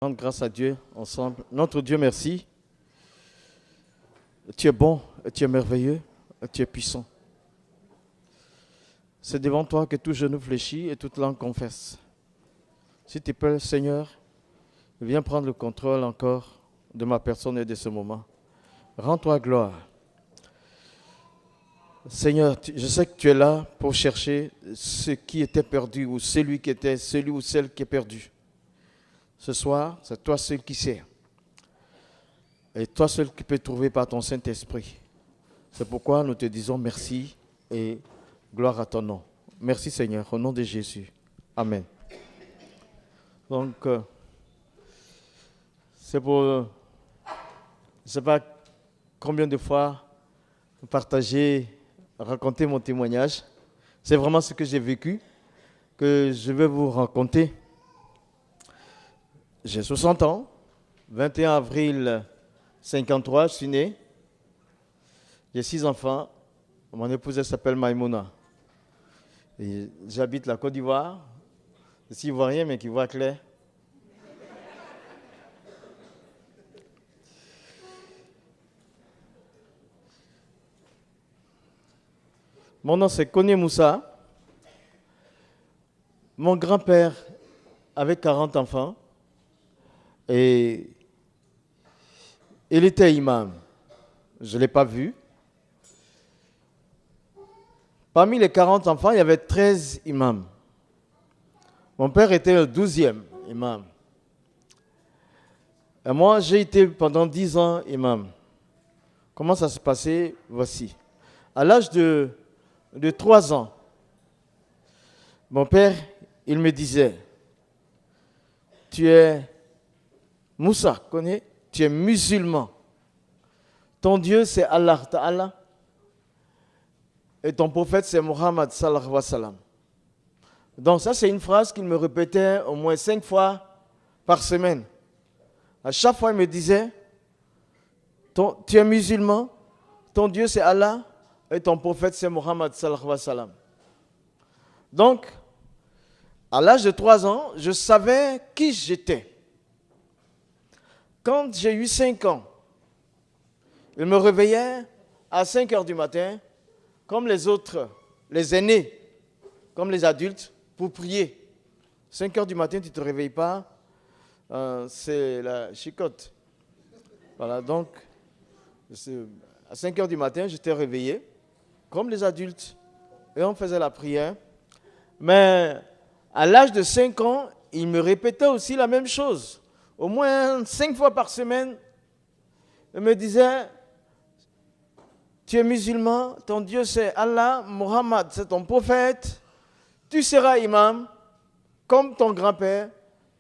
Rendre grâce à Dieu ensemble. Notre Dieu, merci. Tu es bon, tu es merveilleux, tu es puissant. C'est devant toi que tout genou fléchit et toute langue confesse. Si tu peux, Seigneur, viens prendre le contrôle encore de ma personne et de ce moment. Rends-toi gloire. Seigneur, je sais que tu es là pour chercher ce qui était perdu ou celui ou celle qui est perdu. Ce soir, c'est toi seul qui sais. Et toi seul qui peux trouver par ton Saint-Esprit. C'est pourquoi nous te disons merci et gloire à ton nom. Merci Seigneur, au nom de Jésus. Amen. Donc, c'est pour, je ne sais pas combien de fois partager, raconter mon témoignage. C'est vraiment ce que j'ai vécu, que je vais vous raconter. J'ai 60 ans, 21 avril 53, je suis né. J'ai 6 enfants. Mon épouse s'appelle Maïmouna. J'habite la Côte d'Ivoire. Je suis ivoirien, mais qui voit clair. Mon nom, c'est Koné Moussa. Mon grand-père avait 40 enfants. Et il était imam. Je ne l'ai pas vu. Parmi les 40 enfants, il y avait 13 imams. Mon père était le 12e imam. Et moi, j'ai été pendant 10 ans imam. Comment ça se passait? Voici. À l'âge de 3 ans, mon père, il me disait, tu es Moussa, connais, tu es musulman. Ton Dieu, c'est Allah Ta'ala. Et ton prophète, c'est Muhammad sallallahu alayhi wa sallam. Donc ça, c'est une phrase qu'il me répétait au moins 5 fois par semaine. À chaque fois, il me disait, tu es musulman, ton Dieu, c'est Allah, et ton prophète, c'est Muhammad sallallahu alayhi wa sallam. Donc, à l'âge de 3 ans, je savais qui j'étais. Quand j'ai eu 5 ans, il me réveillait à 5 heures du matin, comme les autres, les aînés, comme les adultes, pour prier. 5 heures du matin, tu ne te réveilles pas, c'est la chicotte. Voilà, donc, à 5 heures du matin, j'étais réveillé, comme les adultes, et on faisait la prière. Mais à l'âge de 5 ans, il me répétait aussi la même chose. Au moins 5 fois par semaine, il me disait, tu es musulman, ton Dieu c'est Allah, Muhammad c'est ton prophète, tu seras imam comme ton grand-père,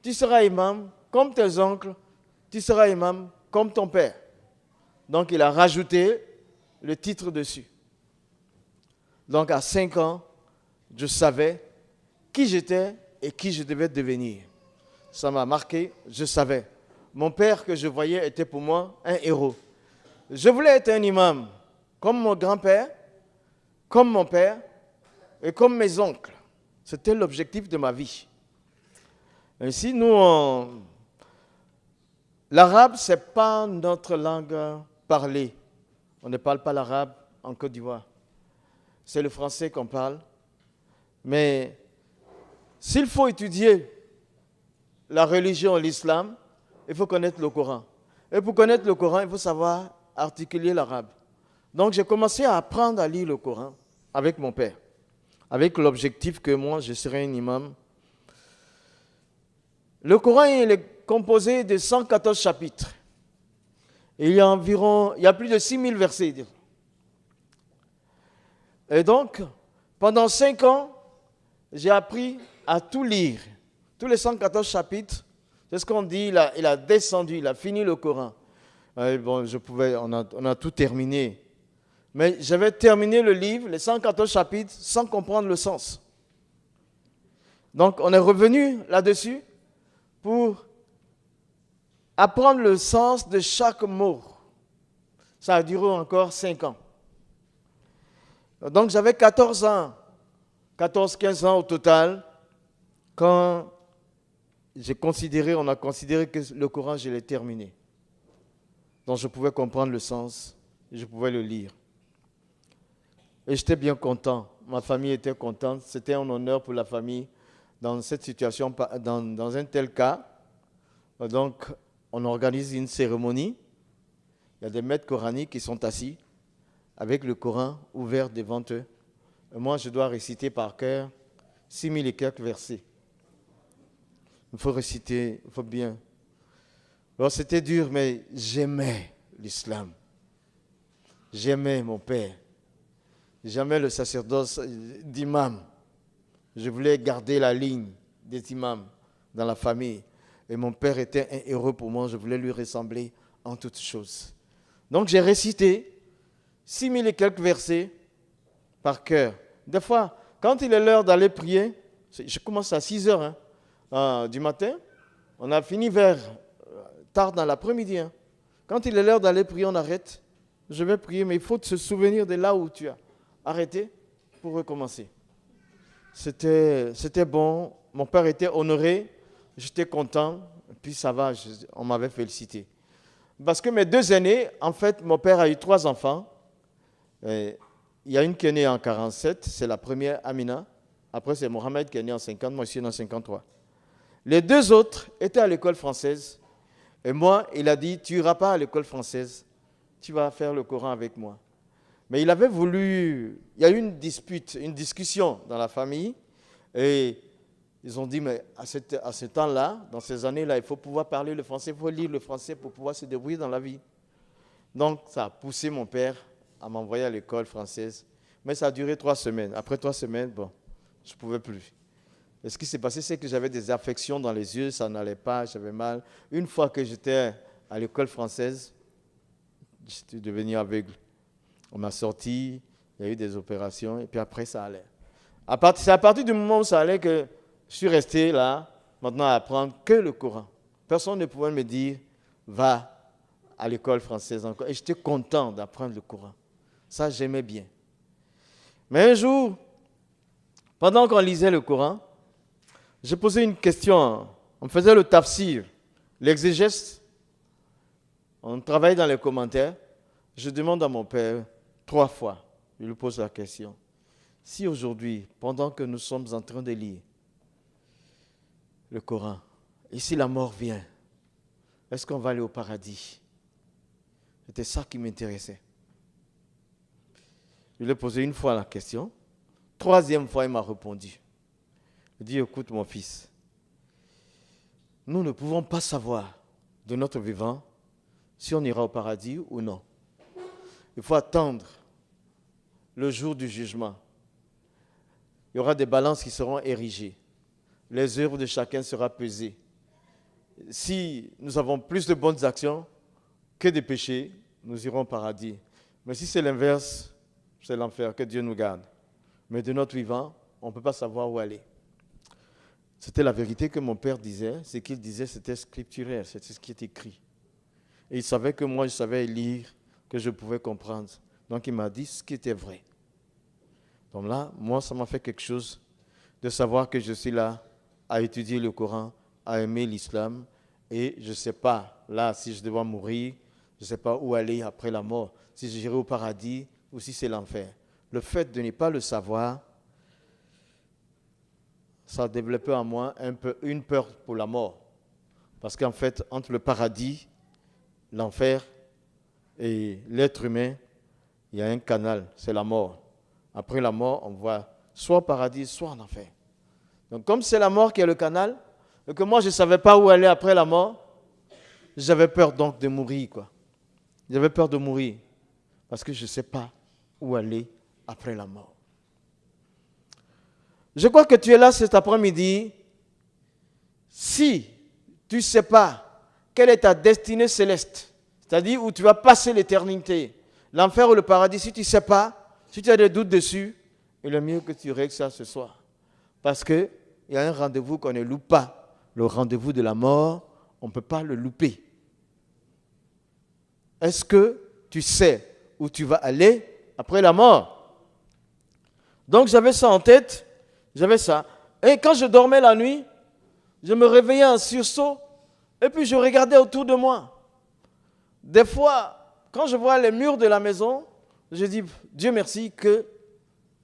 tu seras imam comme tes oncles, tu seras imam comme ton père. Donc il a rajouté le titre dessus. Donc à 5 ans, je savais qui j'étais et qui je devais devenir. Ça m'a marqué, je savais. Mon père que je voyais était pour moi un héros. Je voulais être un imam, comme mon grand-père, comme mon père et comme mes oncles. C'était l'objectif de ma vie. Ainsi, l'arabe, ce n'est pas notre langue parlée. On ne parle pas l'arabe en Côte d'Ivoire. C'est le français qu'on parle. Mais s'il faut étudier la religion, l'islam, il faut connaître le Coran. Et pour connaître le Coran, il faut savoir articuler l'arabe. Donc j'ai commencé à apprendre à lire le Coran avec mon père, avec l'objectif que moi, je serais un imam. Le Coran, il est composé de 114 chapitres. Et il y a plus de 6000 versets. Et donc, pendant 5 ans, j'ai appris à tout lire. Tous les 114 chapitres, c'est ce qu'on dit, il a descendu, il a fini le Coran. Bon, on a tout terminé. Mais j'avais terminé le livre, les 114 chapitres, sans comprendre le sens. Donc, on est revenu là-dessus pour apprendre le sens de chaque mot. Ça a duré encore 5 ans. Donc, j'avais 14 ans, 14-15 ans au total, quand on a considéré que le Coran, je l'ai terminé. Donc je pouvais comprendre le sens, je pouvais le lire. Et j'étais bien content, ma famille était contente, c'était un honneur pour la famille dans cette situation, dans un tel cas. Donc on organise une cérémonie, il y a des maîtres coraniques qui sont assis avec le Coran ouvert devant eux. Et moi je dois réciter par cœur 6000 et quelques versets. Il faut réciter, il faut bien. Alors c'était dur, mais j'aimais l'islam. J'aimais mon père. J'aimais le sacerdoce d'imam. Je voulais garder la ligne des imams dans la famille. Et mon père était un héros pour moi. Je voulais lui ressembler en toutes choses. Donc j'ai récité 6000 et quelques versets par cœur. Des fois, quand il est l'heure d'aller prier, je commence à 6 heures du matin. On a fini vers tard dans l'après-midi. Quand il est l'heure d'aller prier, on arrête. Je vais prier, mais il faut se souvenir de là où tu as arrêté pour recommencer. C'était bon. Mon père était honoré. J'étais content. Puis ça va, on m'avait félicité. Parce que mes 2 aînés, en fait, mon père a eu 3 enfants. Il y a une qui est née en 47, c'est la première, Amina. Après, c'est Mohamed qui est né en 50, moi je suis né en 53. Les 2 autres étaient à l'école française. Et moi, il a dit, tu n'iras pas à l'école française, tu vas faire le Coran avec moi. Mais il avait voulu, il y a eu une dispute, une discussion dans la famille. Et ils ont dit, mais à ce temps-là, dans ces années-là, il faut pouvoir parler le français, il faut lire le français pour pouvoir se débrouiller dans la vie. Donc, ça a poussé mon père à m'envoyer à l'école française. Mais ça a duré 3 semaines. Après 3 semaines, bon, je ne pouvais plus. Et ce qui s'est passé, c'est que j'avais des affections dans les yeux, ça n'allait pas, j'avais mal. Une fois que j'étais à l'école française, j'étais devenu aveugle. On m'a sorti, il y a eu des opérations, et puis après, ça allait. C'est à partir du moment où ça allait que je suis resté là, maintenant à apprendre que le Coran. Personne ne pouvait me dire, va à l'école française encore. Et j'étais content d'apprendre le Coran. Ça, j'aimais bien. Mais un jour, pendant qu'on lisait le Coran, j'ai posé une question. On faisait le tafsir, l'exégèse. On travaille dans les commentaires. Je demande à mon père 3 fois, je lui pose la question. Si aujourd'hui, pendant que nous sommes en train de lire le Coran, et si la mort vient, est-ce qu'on va aller au paradis? C'était ça qui m'intéressait. Je lui ai posé une fois la question. 3e fois, il m'a répondu. Il dit, écoute mon fils, nous ne pouvons pas savoir de notre vivant si on ira au paradis ou non. Il faut attendre le jour du jugement. Il y aura des balances qui seront érigées. Les œuvres de chacun seront pesées. Si nous avons plus de bonnes actions que de péchés, nous irons au paradis. Mais si c'est l'inverse, c'est l'enfer, que Dieu nous garde. Mais de notre vivant, on ne peut pas savoir où aller. C'était la vérité que mon père disait. Ce qu'il disait, c'était scripturaire, c'était ce qui est écrit. Et il savait que moi, je savais lire, que je pouvais comprendre. Donc il m'a dit ce qui était vrai. Donc là, moi, ça m'a fait quelque chose de savoir que je suis là à étudier le Coran, à aimer l'islam. Et je ne sais pas, là, si je dois mourir, je ne sais pas où aller après la mort. Si j'irai au paradis ou si c'est l'enfer. Le fait de ne pas le savoir, ça a développé en moi une peur pour la mort. Parce qu'en fait, entre le paradis, l'enfer et l'être humain, il y a un canal, c'est la mort. Après la mort, on voit soit au paradis, soit en enfer. Donc comme c'est la mort qui est le canal, et que moi je ne savais pas où aller après la mort, j'avais peur donc de mourir, quoi. J'avais peur de mourir, parce que je ne sais pas où aller après la mort. Je crois que tu es là cet après-midi. Si tu ne sais pas quelle est ta destinée céleste, c'est-à-dire où tu vas passer l'éternité, l'enfer ou le paradis, si tu ne sais pas, si tu as des doutes dessus, il est mieux que tu règles ça ce soir. Parce qu'il y a un rendez-vous qu'on ne loupe pas. Le rendez-vous de la mort, on ne peut pas le louper. Est-ce que tu sais où tu vas aller après la mort? Donc j'avais ça en tête, j'avais ça. Et quand je dormais la nuit, Je me réveillais en sursaut et puis je regardais autour de moi. Des fois, quand je vois les murs de la maison, je dis, Dieu merci que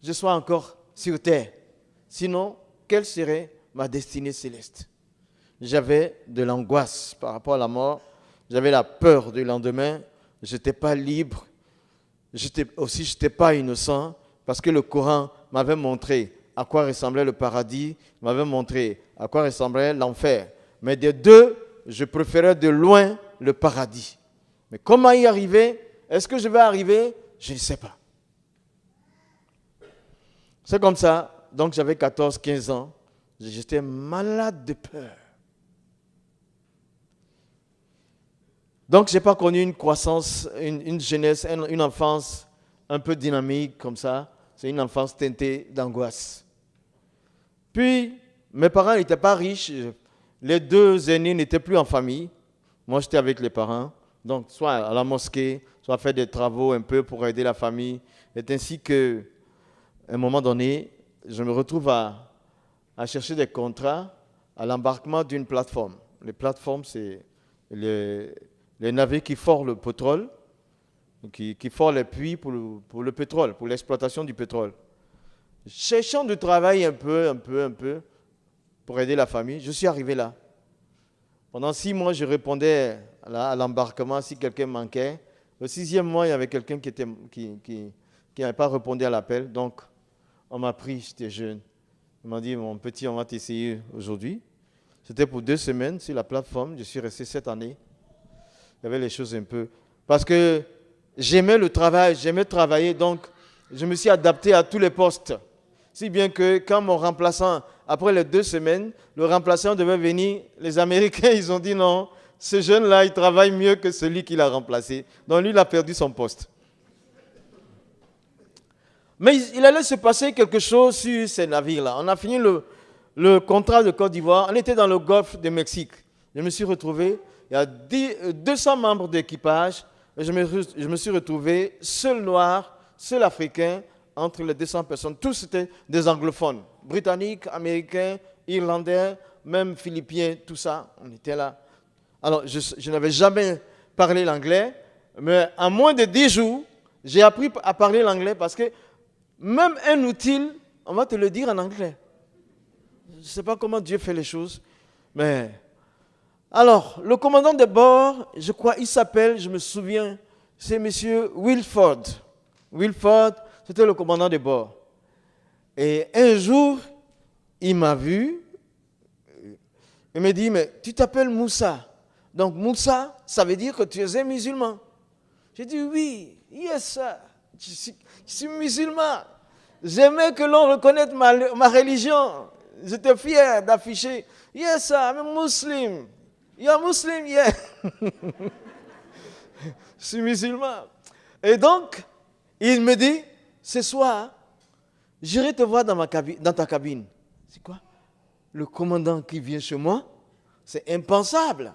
je sois encore sur terre. Sinon, quelle serait ma destinée céleste? J'avais de l'angoisse par rapport à la mort. J'avais la peur du lendemain. Je n'étais pas libre. Je n'étais pas innocent parce que le Coran m'avait montré à quoi ressemblait le paradis, m'avait montré à quoi ressemblait l'enfer. Mais des deux, je préférais de loin le paradis. Mais comment y arriver? Est-ce que je vais arriver? Je ne sais pas. C'est comme ça. Donc j'avais 14-15 ans. J'étais malade de peur. Donc je n'ai pas connu une croissance, une jeunesse, une enfance un peu dynamique comme ça. C'est une enfance teintée d'angoisse. Puis, mes parents n'étaient pas riches. Les deux aînés n'étaient plus en famille. Moi, j'étais avec les parents. Donc, soit à la mosquée, soit faire des travaux un peu pour aider la famille. C'est ainsi qu'à un moment donné, je me retrouve à chercher des contrats à l'embarquement d'une plateforme. Les plateformes, c'est les navires qui forent le pétrole, qui forent les puits pour le pétrole, pour l'exploitation du pétrole. Cherchant du travail un peu, pour aider la famille, je suis arrivé là. Pendant 6 mois, je répondais à l'embarquement si quelqu'un manquait. Le 6e mois, il y avait quelqu'un qui n'avait pas répondu à l'appel. Donc, on m'a pris, j'étais jeune. Il m'a dit, mon petit, on va t'essayer aujourd'hui. C'était pour 2 semaines sur la plateforme. Je suis resté 7 années. Il y avait les choses un peu... Parce que j'aimais le travail, j'aimais travailler, donc je me suis adapté à tous les postes. Si bien que quand mon remplaçant, après les 2 semaines, le remplaçant devait venir, les Américains, ils ont dit non, ce jeune-là, il travaille mieux que celui qui l'a remplacé. Donc lui, il a perdu son poste. Mais il allait se passer quelque chose sur ces navires-là. On a fini le contrat de Côte d'Ivoire, on était dans le golfe du Mexique. Je me suis retrouvé, il y a 200 membres d'équipage, et je me suis retrouvé seul noir, seul africain, entre les 200 personnes. Tous étaient des anglophones, britanniques, américains, irlandais, même philippiens, tout ça, on était là. Alors, je n'avais jamais parlé l'anglais, mais en moins de 10 jours, j'ai appris à parler l'anglais parce que même inutile, on va te le dire en anglais. Je ne sais pas comment Dieu fait les choses, mais... Alors, le commandant de bord, je crois, il s'appelle, je me souviens, c'est M. Wilford. Wilford, c'était le commandant de bord. Et un jour, il m'a vu, il me dit, mais tu t'appelles Moussa. Donc Moussa, ça veut dire que tu es un musulman. J'ai dit, oui, yes, sir. Je suis musulman. J'aimais que l'on reconnaisse ma religion. J'étais fier d'afficher, yes, sir, I'm a Muslim. You're Muslim, yeah. Je suis musulman. Et donc, il me dit, ce soir, j'irai te voir dans ta cabine. C'est quoi? Le commandant qui vient chez moi? C'est impensable.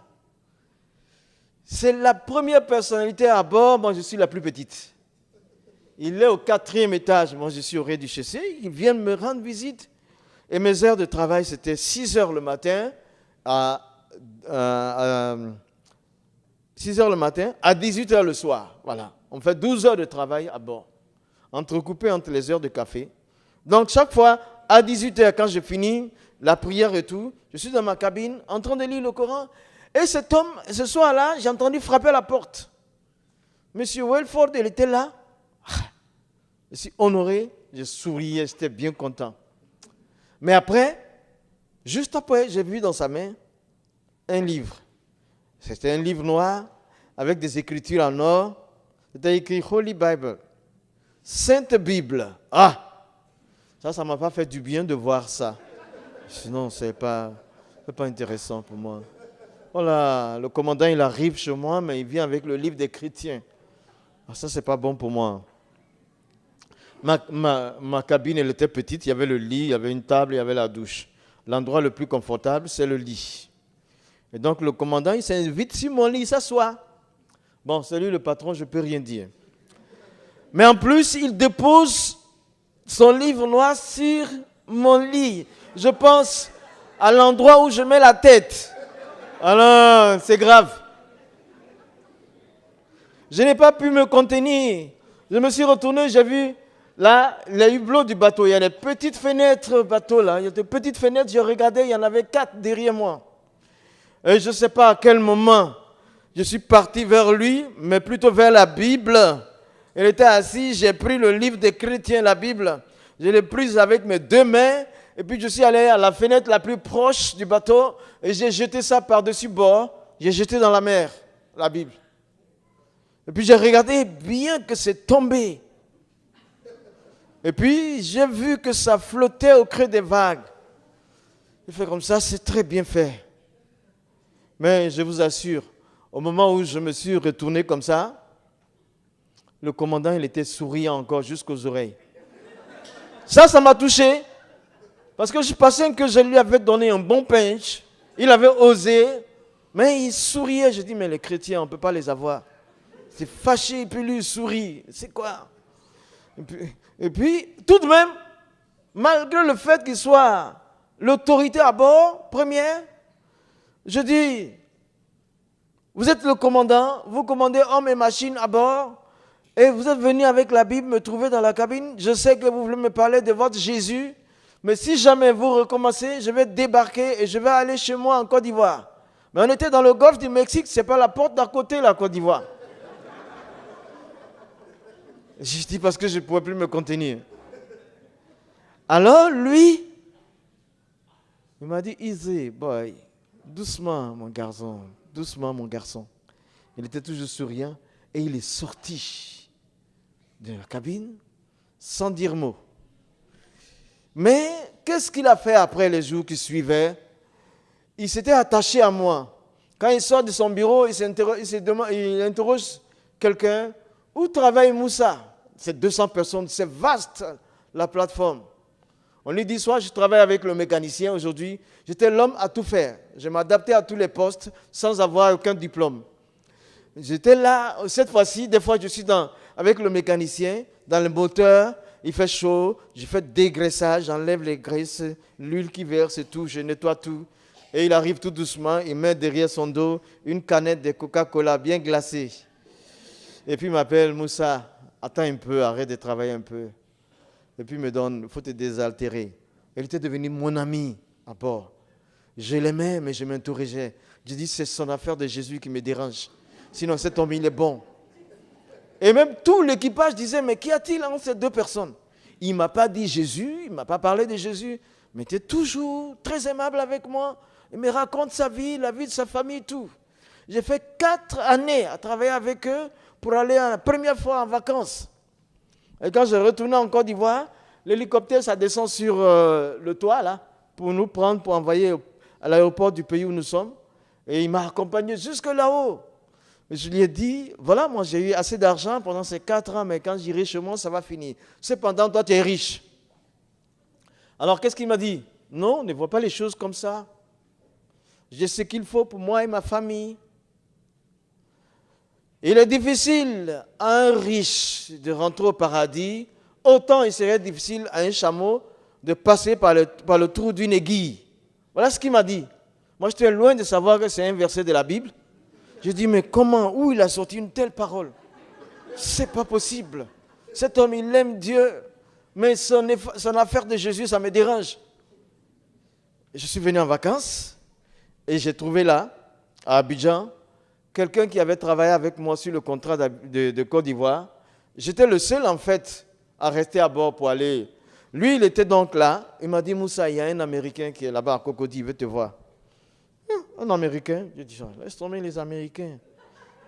C'est la première personnalité à bord, moi je suis la plus petite. Il est au 4e étage, moi je suis au rez-de-chaussée, il vient me rendre visite. Et mes heures de travail, c'était 6 heures le matin à 6 heures le matin à 18 heures le soir. Voilà. On fait 12 heures de travail à bord, entrecoupé entre les heures de café. Donc, chaque fois, à 18 heures, quand je finis la prière et tout, je suis dans ma cabine en train de lire le Coran. Et cet homme, ce soir-là, j'ai entendu frapper à la porte. Monsieur Wilford, il était là. Je suis honoré, je souriais, j'étais bien content. Mais après, juste après, j'ai vu dans sa main un livre. C'était un livre noir avec des écritures en or. C'était écrit Holy Bible, Sainte Bible. Ah, ça m'a pas fait du bien de voir ça. Sinon, c'est pas intéressant pour moi. Voilà, le commandant, il arrive chez moi, mais il vient avec le livre des chrétiens. Ah, ça, c'est pas bon pour moi. Ma cabine, elle était petite. Il y avait le lit, il y avait une table, il y avait la douche. L'endroit le plus confortable, c'est le lit. Et donc, le commandant, il s'invite sur mon lit, il s'assoit. Bon, c'est lui le patron, je ne peux rien dire. Mais en plus, il dépose son livre noir sur mon lit. Je pense à l'endroit où je mets la tête. Alors, c'est grave. Je n'ai pas pu me contenir. Je me suis retourné, j'ai vu là, les hublots du bateau. Il y a des petites fenêtres bateau là. Il y a des petites fenêtres, j'ai regardé, il y en avait 4 derrière moi. Et je ne sais pas à quel moment je suis parti vers lui, mais plutôt vers la Bible. Il était assis, j'ai pris le livre des chrétiens, la Bible. Je l'ai prise avec mes 2 mains. Et puis je suis allé à la fenêtre la plus proche du bateau. Et j'ai jeté ça par-dessus bord. J'ai jeté dans la mer, la Bible. Et puis j'ai regardé bien que c'est tombé. Et puis j'ai vu que ça flottait au creux des vagues. Il fait comme ça, c'est très bien fait. Mais je vous assure, au moment où je me suis retourné comme ça, le commandant, il était souriant encore jusqu'aux oreilles. Ça m'a touché. Parce que je pensais que je lui avais donné un bon punch. Il avait osé. Mais il souriait. Je dis, mais les chrétiens, on ne peut pas les avoir. C'est fâché, et puis lui, il sourit. C'est quoi? Et puis, tout de même, malgré le fait qu'il soit l'autorité à bord, première, je dis, vous êtes le commandant, vous commandez hommes et machines à bord, et vous êtes venu avec la Bible me trouver dans la cabine. Je sais que vous voulez me parler de votre Jésus, mais si jamais vous recommencez, je vais débarquer et je vais aller chez moi en Côte d'Ivoire. Mais on était dans le golfe du Mexique, c'est pas la porte d'à côté, la Côte d'Ivoire. Je dis parce que je ne pouvais plus me contenir. Alors lui, il m'a dit, easy boy, doucement mon garçon, doucement mon garçon. Il était toujours souriant et il est sorti de la cabine sans dire mot. Mais qu'est-ce qu'il a fait après les jours qui suivaient? Il s'était attaché à moi. Quand il sort de son bureau, il interroge quelqu'un. Où travaille Moussa? C'est 200 personnes, c'est vaste la plateforme. On lui dit, soit je travaille avec le mécanicien aujourd'hui, j'étais l'homme à tout faire. Je m'adaptais à tous les postes sans avoir aucun diplôme. J'étais là, cette fois-ci, des fois je suis avec le mécanicien, dans le moteur, il fait chaud, je fais dégraissage, j'enlève les graisses, l'huile qui verse et tout, je nettoie tout. Et il arrive tout doucement, il met derrière son dos une canette de Coca-Cola bien glacée. Et puis il m'appelle, Moussa, attends un peu, arrête de travailler un peu. Et puis il me donne, il faut te désaltérer. Il était devenu mon ami à bord. Je l'aimais, mais je m'interrogeais. Je dis, c'est son affaire de Jésus qui me dérange. Sinon, cet homme, il est bon. Et même tout l'équipage disait, mais qu'y a-t-il entre ces 2 personnes? Il ne m'a pas dit Jésus, il ne m'a pas parlé de Jésus, mais il était toujours très aimable avec moi. Il me raconte sa vie, la vie de sa famille, tout. J'ai fait 4 années à travailler avec eux pour aller la première fois en vacances. Et quand je retournais en Côte d'Ivoire, l'hélicoptère, ça descend sur le toit, là, pour nous prendre, pour envoyer à l'aéroport du pays où nous sommes. Et il m'a accompagné jusque là-haut. Je lui ai dit, voilà, moi j'ai eu assez d'argent pendant ces 4 ans, mais quand j'irai chez moi, ça va finir. Cependant, toi, tu es riche. Alors, qu'est-ce qu'il m'a dit? Non, ne vois pas les choses comme ça. J'ai ce qu'il faut pour moi et ma famille. Il est difficile à un riche de rentrer au paradis, autant il serait difficile à un chameau de passer par le trou d'une aiguille. Voilà ce qu'il m'a dit. Moi, j'étais loin de savoir que c'est un verset de la Bible. J'ai dit, mais comment, où il a sorti une telle parole? C'est pas possible. Cet homme, il aime Dieu, mais son affaire de Jésus, ça me dérange. Je suis venu en vacances et j'ai trouvé là, à Abidjan, quelqu'un qui avait travaillé avec moi sur le contrat de Côte d'Ivoire. J'étais le seul, en fait, à rester à bord pour aller. Lui, il était donc là. Il m'a dit, Moussa, il y a un Américain qui est là-bas à Cocody, il veut te voir. Un Américain? J'ai dit, laisse tomber les Américains.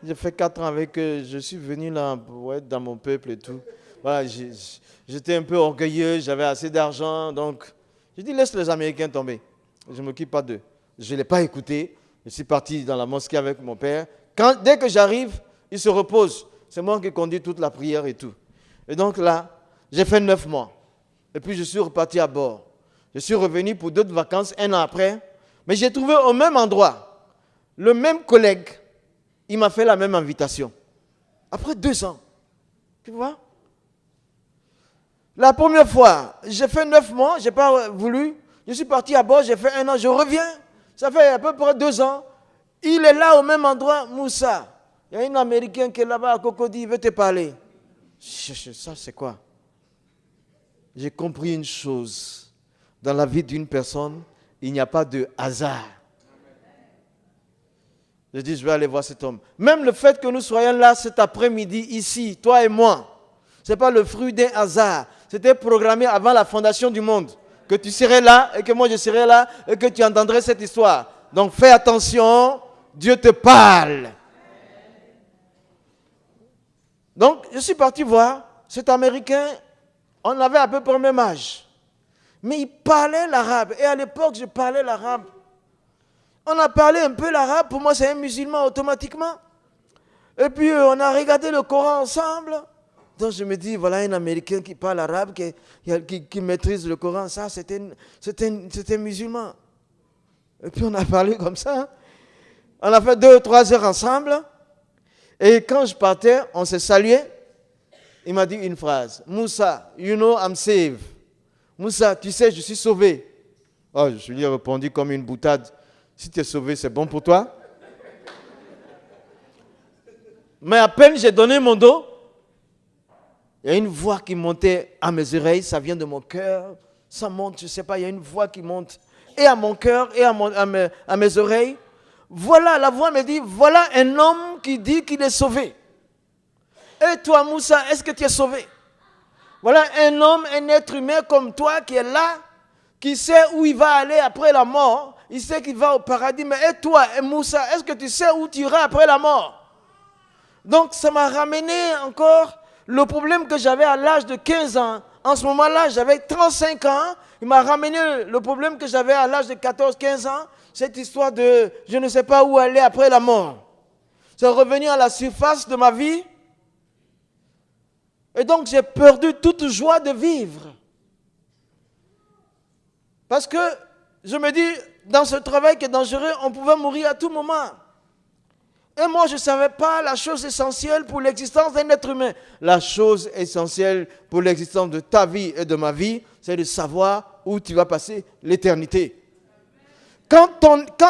J'ai fait 4 ans avec eux. Je suis venu là pour être dans mon peuple et tout. Voilà, j'étais un peu orgueilleux, j'avais assez d'argent. Donc, j'ai dit, laisse les Américains tomber. Je ne m'occupe pas d'eux. Je ne l'ai pas écouté. Je suis parti dans la mosquée avec mon père. Dès que j'arrive, il se repose. C'est moi qui conduis toute la prière et tout. Et donc là, j'ai fait 9 mois. Et puis je suis reparti à bord. Je suis revenu pour d'autres vacances 1 an après. Mais j'ai trouvé au même endroit, le même collègue, il m'a fait la même invitation. Après 2 ans. Tu vois? La première fois, j'ai fait 9 mois, je n'ai pas voulu. Je suis parti à bord, j'ai fait 1 an, je reviens. Ça fait à peu près 2 ans. Il est là au même endroit, Moussa. Il y a un Américain qui est là-bas à Cocody, il veut te parler. Ça, c'est quoi? J'ai compris une chose. Dans la vie d'une personne, il n'y a pas de hasard. Je dis, je vais aller voir cet homme. Même le fait que nous soyons là cet après-midi, ici, toi et moi, ce n'est pas le fruit d'un hasard. C'était programmé avant la fondation du monde. Que tu serais là et que moi je serais là et que tu entendrais cette histoire. Donc fais attention, Dieu te parle. Donc je suis parti voir cet Américain, on avait à peu près le même âge. Mais il parlait l'arabe. Et à l'époque, je parlais l'arabe. On a parlé un peu l'arabe, pour moi c'est un musulman automatiquement. Et puis on a regardé le Coran ensemble. Donc je me dis, voilà un Américain qui parle arabe, qui maîtrise le Coran, ça c'est un musulman. Et puis on a parlé comme ça. On a fait 2 ou 3 heures ensemble. Et quand je partais, on s'est salué. Il m'a dit une phrase. Moussa, you know I'm saved. Moussa, tu sais, je suis sauvé. Oh, je lui ai répondu comme une boutade. Si tu es sauvé, c'est bon pour toi. Mais à peine j'ai donné mon dos, il y a une voix qui montait à mes oreilles, ça vient de mon cœur, ça monte, je ne sais pas, il y a une voix qui monte et à mon cœur et à mes oreilles. Voilà, la voix me dit, voilà un homme qui dit qu'il est sauvé. Et toi, Moussa, est-ce que tu es sauvé? Voilà un homme, un être humain comme toi qui est là, qui sait où il va aller après la mort. Il sait qu'il va au paradis. Mais et toi, et Moussa, est-ce que tu sais où tu iras après la mort? Donc ça m'a ramené encore le problème que j'avais à l'âge de 15 ans. En ce moment-là, j'avais 35 ans. Il m'a ramené le problème que j'avais à l'âge de 14-15 ans. Cette histoire de je ne sais pas où aller après la mort. C'est revenu à la surface de ma vie. Et donc j'ai perdu toute joie de vivre. Parce que je me dis, dans ce travail qui est dangereux, on pouvait mourir à tout moment. Et moi, je ne savais pas la chose essentielle pour l'existence d'un être humain. La chose essentielle pour l'existence de ta vie et de ma vie, c'est de savoir où tu vas passer l'éternité.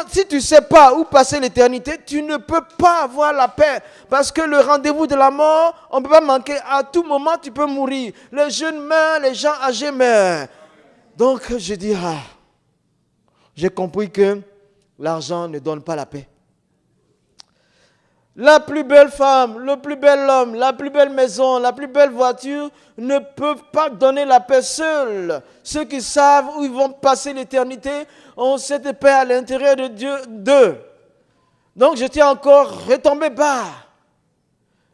Si tu ne sais pas où passer l'éternité, tu ne peux pas avoir la paix. Parce que le rendez-vous de la mort, on ne peut pas manquer. À tout moment, tu peux mourir. Les jeunes meurent, les gens âgés meurent. Donc, je dis, j'ai compris que l'argent ne donne pas la paix. La plus belle femme, le plus bel homme, la plus belle maison, la plus belle voiture ne peuvent pas donner la paix seuls. Ceux qui savent où ils vont passer l'éternité ont cette paix à l'intérieur de Dieu d'eux. Donc j'étais encore retombé bas.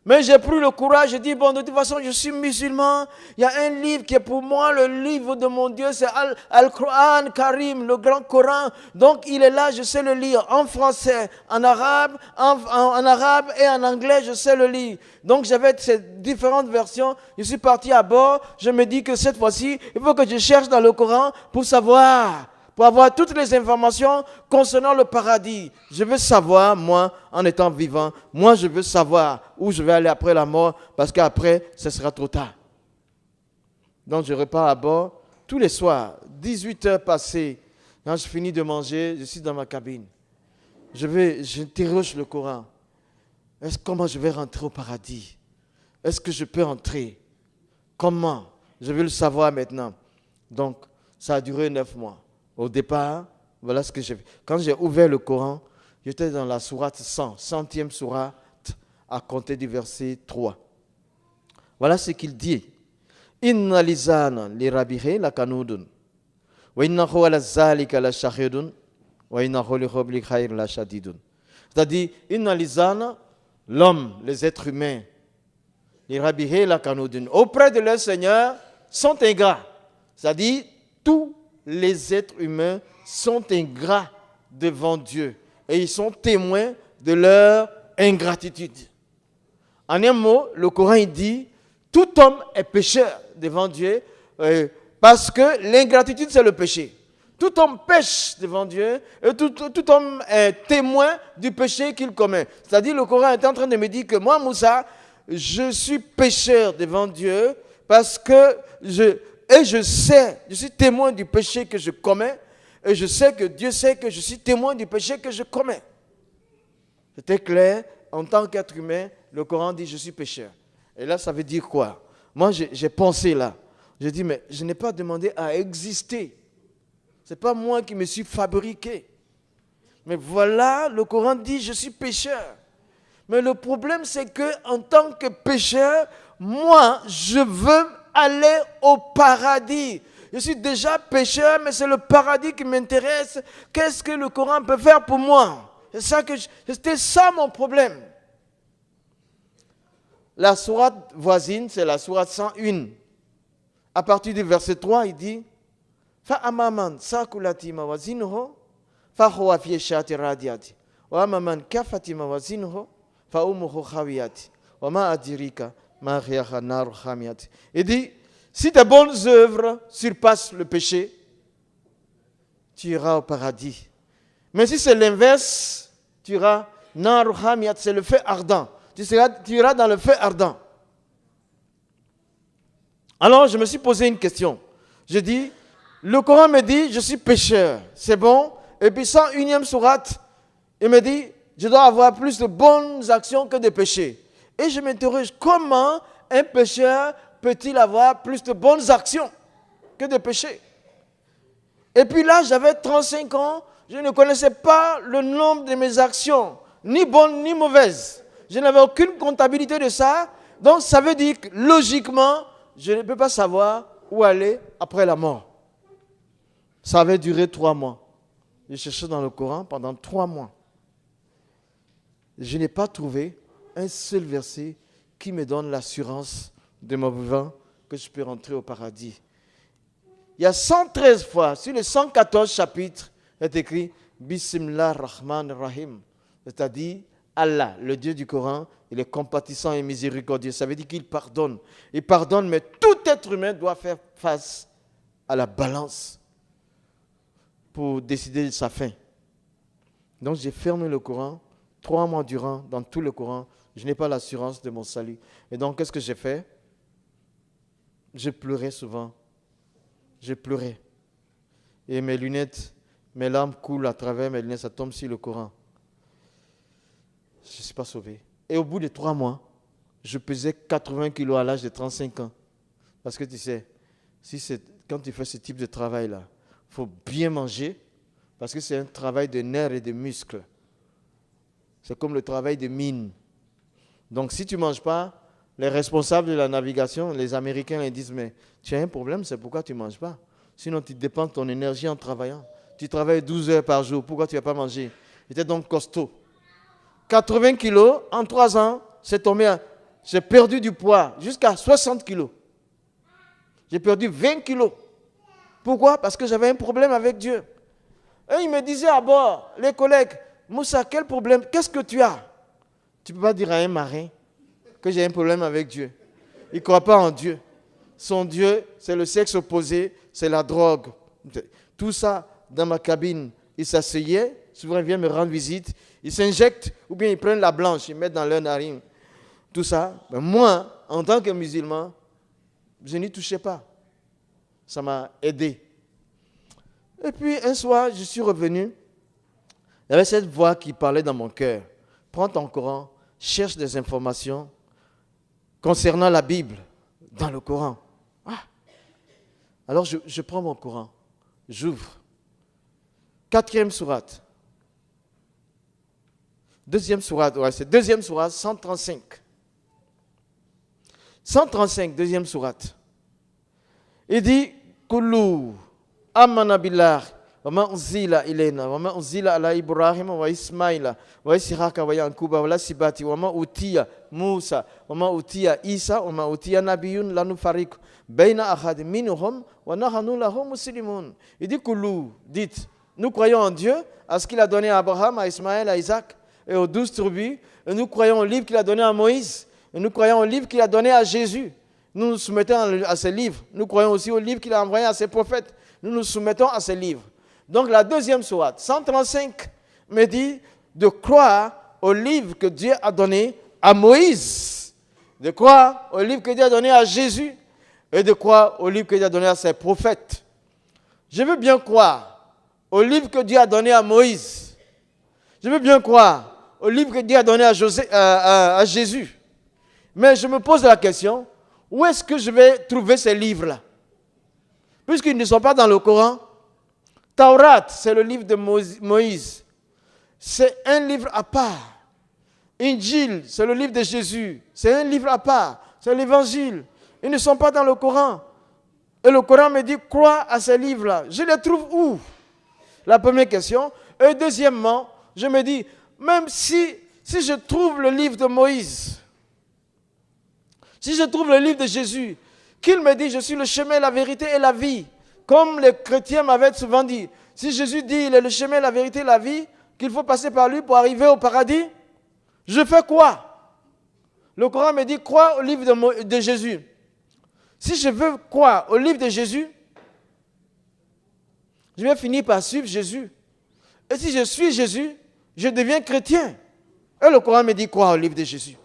Mais j'ai pris le courage, j'ai dit, bon, de toute façon, je suis musulman. Il y a un livre qui est pour moi le livre de mon Dieu, c'est Al-Quran Karim, le grand Coran. Donc, il est là, je sais le lire en français, en arabe, en arabe et en anglais, je sais le lire. Donc, j'avais ces différentes versions. Je suis parti à bord. Je me dis que cette fois-ci, il faut que je cherche dans le Coran pour savoir, pour avoir toutes les informations concernant le paradis. Je veux savoir, moi, en étant vivant, moi, je veux savoir où je vais aller après la mort, parce qu'après, ce sera trop tard. Donc, je repars à bord. Tous les soirs, 18 heures passées, quand je finis de manger, je suis dans ma cabine. J'interroge le Coran. Comment je vais rentrer au paradis? Est-ce que je peux entrer? Comment? Je veux le savoir maintenant. Donc, ça a duré 9 mois. Au départ, voilà ce que j'ai fait. Quand j'ai ouvert le Coran, j'étais dans la sourate 100, 100e sourate, à compter du verset 3. Voilà ce qu'il dit. Inna lisana li rabihi la kanudun. Wa innahu ala zalika la shahidun. Wa innahu li hubli khair la shadidun. C'est-à-dire, inna lisana, l'homme, les êtres humains, li rabihi la kanudun, auprès de leur Seigneur, sont ingrats. C'est-à-dire, tous les êtres humains sont ingrats devant Dieu et ils sont témoins de leur ingratitude. En un mot, le Coran il dit tout homme est pécheur devant Dieu parce que l'ingratitude c'est le péché. Tout homme pêche devant Dieu et tout homme est témoin du péché qu'il commet. C'est-à-dire le Coran est en train de me dire que moi, Moussa, je suis pécheur devant Dieu parce que je sais, je suis témoin du péché que je commets Et je sais que Dieu sait que je suis témoin du péché que je commets. C'était clair, en tant qu'être humain, le Coran dit je suis pécheur. Et là, ça veut dire quoi? Moi, j'ai pensé là. J'ai dit, mais je n'ai pas demandé à exister. Ce n'est pas moi qui me suis fabriqué. Mais voilà, le Coran dit je suis pécheur. Mais le problème, c'est qu'en tant que pécheur, moi, je veux aller au paradis. Je suis déjà pécheur, mais c'est le paradis qui m'intéresse. Qu'est-ce que le Coran peut faire pour moi? C'était ça mon problème. La sourate voisine, c'est la sourate 101. À partir du verset 3, il dit فَأَمَّا سَاكُلَتِ مَوَازِينُهُ فَهُوَ فِي عِيشَةٍ رَاضِيَةٍ وَأَمَّا مَنْ كَفَّتِ مَوَازِينُهُ فَأُمُّهُ خَاوِيَةٌ وَمَا أَدْرَاكَ مَا هِيَ نَارٌ حَامِيَةٌ. Il dit, si tes bonnes œuvres surpassent le péché, tu iras au paradis. Mais si c'est l'inverse, tu iras nar hamiyat, c'est le feu ardent. Tu iras dans le feu ardent. Alors je me suis posé une question. Je dis, le Coran me dit, je suis pécheur, c'est bon. Et puis 101e sourate, il me dit, je dois avoir plus de bonnes actions que de péchés. Et je m'interroge, comment un pécheur peut-il avoir plus de bonnes actions que de péchés? Et puis là, j'avais 35 ans, je ne connaissais pas le nombre de mes actions, ni bonnes ni mauvaises. Je n'avais aucune comptabilité de ça. Donc ça veut dire que logiquement, je ne peux pas savoir où aller après la mort. Ça avait duré 3 mois. J'ai cherché dans le Coran pendant 3 mois. Je n'ai pas trouvé un seul verset qui me donne l'assurance de mon vivant que je peux rentrer au paradis. Il y a 113 fois, sur les 114 chapitres, il est écrit Bismillah Rahman Rahim. C'est-à-dire, Allah, le Dieu du Coran, il est compatissant et miséricordieux. Ça veut dire qu'il pardonne. Il pardonne, mais tout être humain doit faire face à la balance pour décider de sa fin. Donc j'ai fermé le Coran 3 mois durant, dans tout le Coran. Je n'ai pas l'assurance de mon salut. Et donc, qu'est-ce que j'ai fait? Je pleurais souvent. Je pleurais. Et mes lunettes, mes larmes coulent à travers mes lunettes, ça tombe sur le Coran. Je ne suis pas sauvé. Et au bout de 3 mois, je pesais 80 kilos à l'âge de 35 ans. Parce que tu sais, quand tu fais ce type de travail-là, il faut bien manger, parce que c'est un travail de nerfs et de muscles. C'est comme le travail de mine. Donc si tu ne manges pas, les responsables de la navigation, les Américains, ils disent, mais tu as un problème, c'est pourquoi tu ne manges pas. Sinon, tu dépends de ton énergie en travaillant. Tu travailles 12 heures par jour, pourquoi tu ne vas pas manger? J'étais donc costaud. 80 kilos, en 3 ans, j'ai perdu du poids jusqu'à 60 kilos. J'ai perdu 20 kilos. Pourquoi? Parce que j'avais un problème avec Dieu. Et ils me disaient à bord, les collègues, Moussa, quel problème? Qu'est-ce que tu as? Tu ne peux pas dire à un marin que j'ai un problème avec Dieu. Il ne croit pas en Dieu. Son Dieu, c'est le sexe opposé, c'est la drogue. Tout ça, dans ma cabine, ils s'asseyaient, souvent ils viennent me rendre visite, ils s'injectent, ou bien ils prennent la blanche, ils mettent dans leur narine. Tout ça, ben moi, en tant que musulman, je n'y touchais pas. Ça m'a aidé. Et puis un soir, je suis revenu, il y avait cette voix qui parlait dans mon cœur. Prends ton Coran, cherche des informations concernant la Bible dans le Coran. Ah. Alors je prends mon Coran, j'ouvre. 4e sourate. 2e sourate, ouais, c'est 2e sourate, 135. 135, 2e sourate. Il dit, Kullu amana billah. وما أنزل إلينا وما أنزل على إبراهيم وإسماعيل وإسحاق ويعقوب والأسباط وما أوتي موسى وما أوتي عيسى وما أوتي نبي لا نفرق بين أحد منهم ونحن له مسلمون. Il dit Koulou, dites, nous croyons en Dieu, à ce qu'il a donné à Abraham, à Ismaël, à Isaac et aux 12 tribus, et nous croyons au livre qu'il a donné à Moïse, et nous croyons au livre qu'il a donné à Jésus. Nous nous soumettons à ces livres. Nous croyons aussi au livre qu'il a envoyé à ses prophètes. Nous nous soumettons à ces livres. Donc la 2e sourate, 135, me dit de croire au livre que Dieu a donné à Moïse, de croire au livre que Dieu a donné à Jésus et de croire au livre que Dieu a donné à ses prophètes. Je veux bien croire au livre que Dieu a donné à Moïse. Je veux bien croire au livre que Dieu a donné à Jésus. Mais je me pose la question, où est-ce que je vais trouver ces livres-là? Puisqu'ils ne sont pas dans le Coran. Taurat, c'est le livre de Moïse. C'est un livre à part. Injil, c'est le livre de Jésus. C'est un livre à part. C'est l'évangile. Ils ne sont pas dans le Coran. Et le Coran me dit, crois à ces livres-là. Je les trouve où? La première question. Et deuxièmement, je me dis, même si je trouve le livre de Moïse, si je trouve le livre de Jésus, qu'il me dit, je suis le chemin, la vérité et la vie, comme les chrétiens m'avaient souvent dit, si Jésus dit, il est le chemin, la vérité et la vie, qu'il faut passer par lui pour arriver au paradis, je fais quoi? Le Coran me dit, crois au livre de Jésus. Si je veux croire au livre de Jésus, je vais finir par suivre Jésus. Et si je suis Jésus, je deviens chrétien. Et le Coran me dit, crois au livre de Jésus.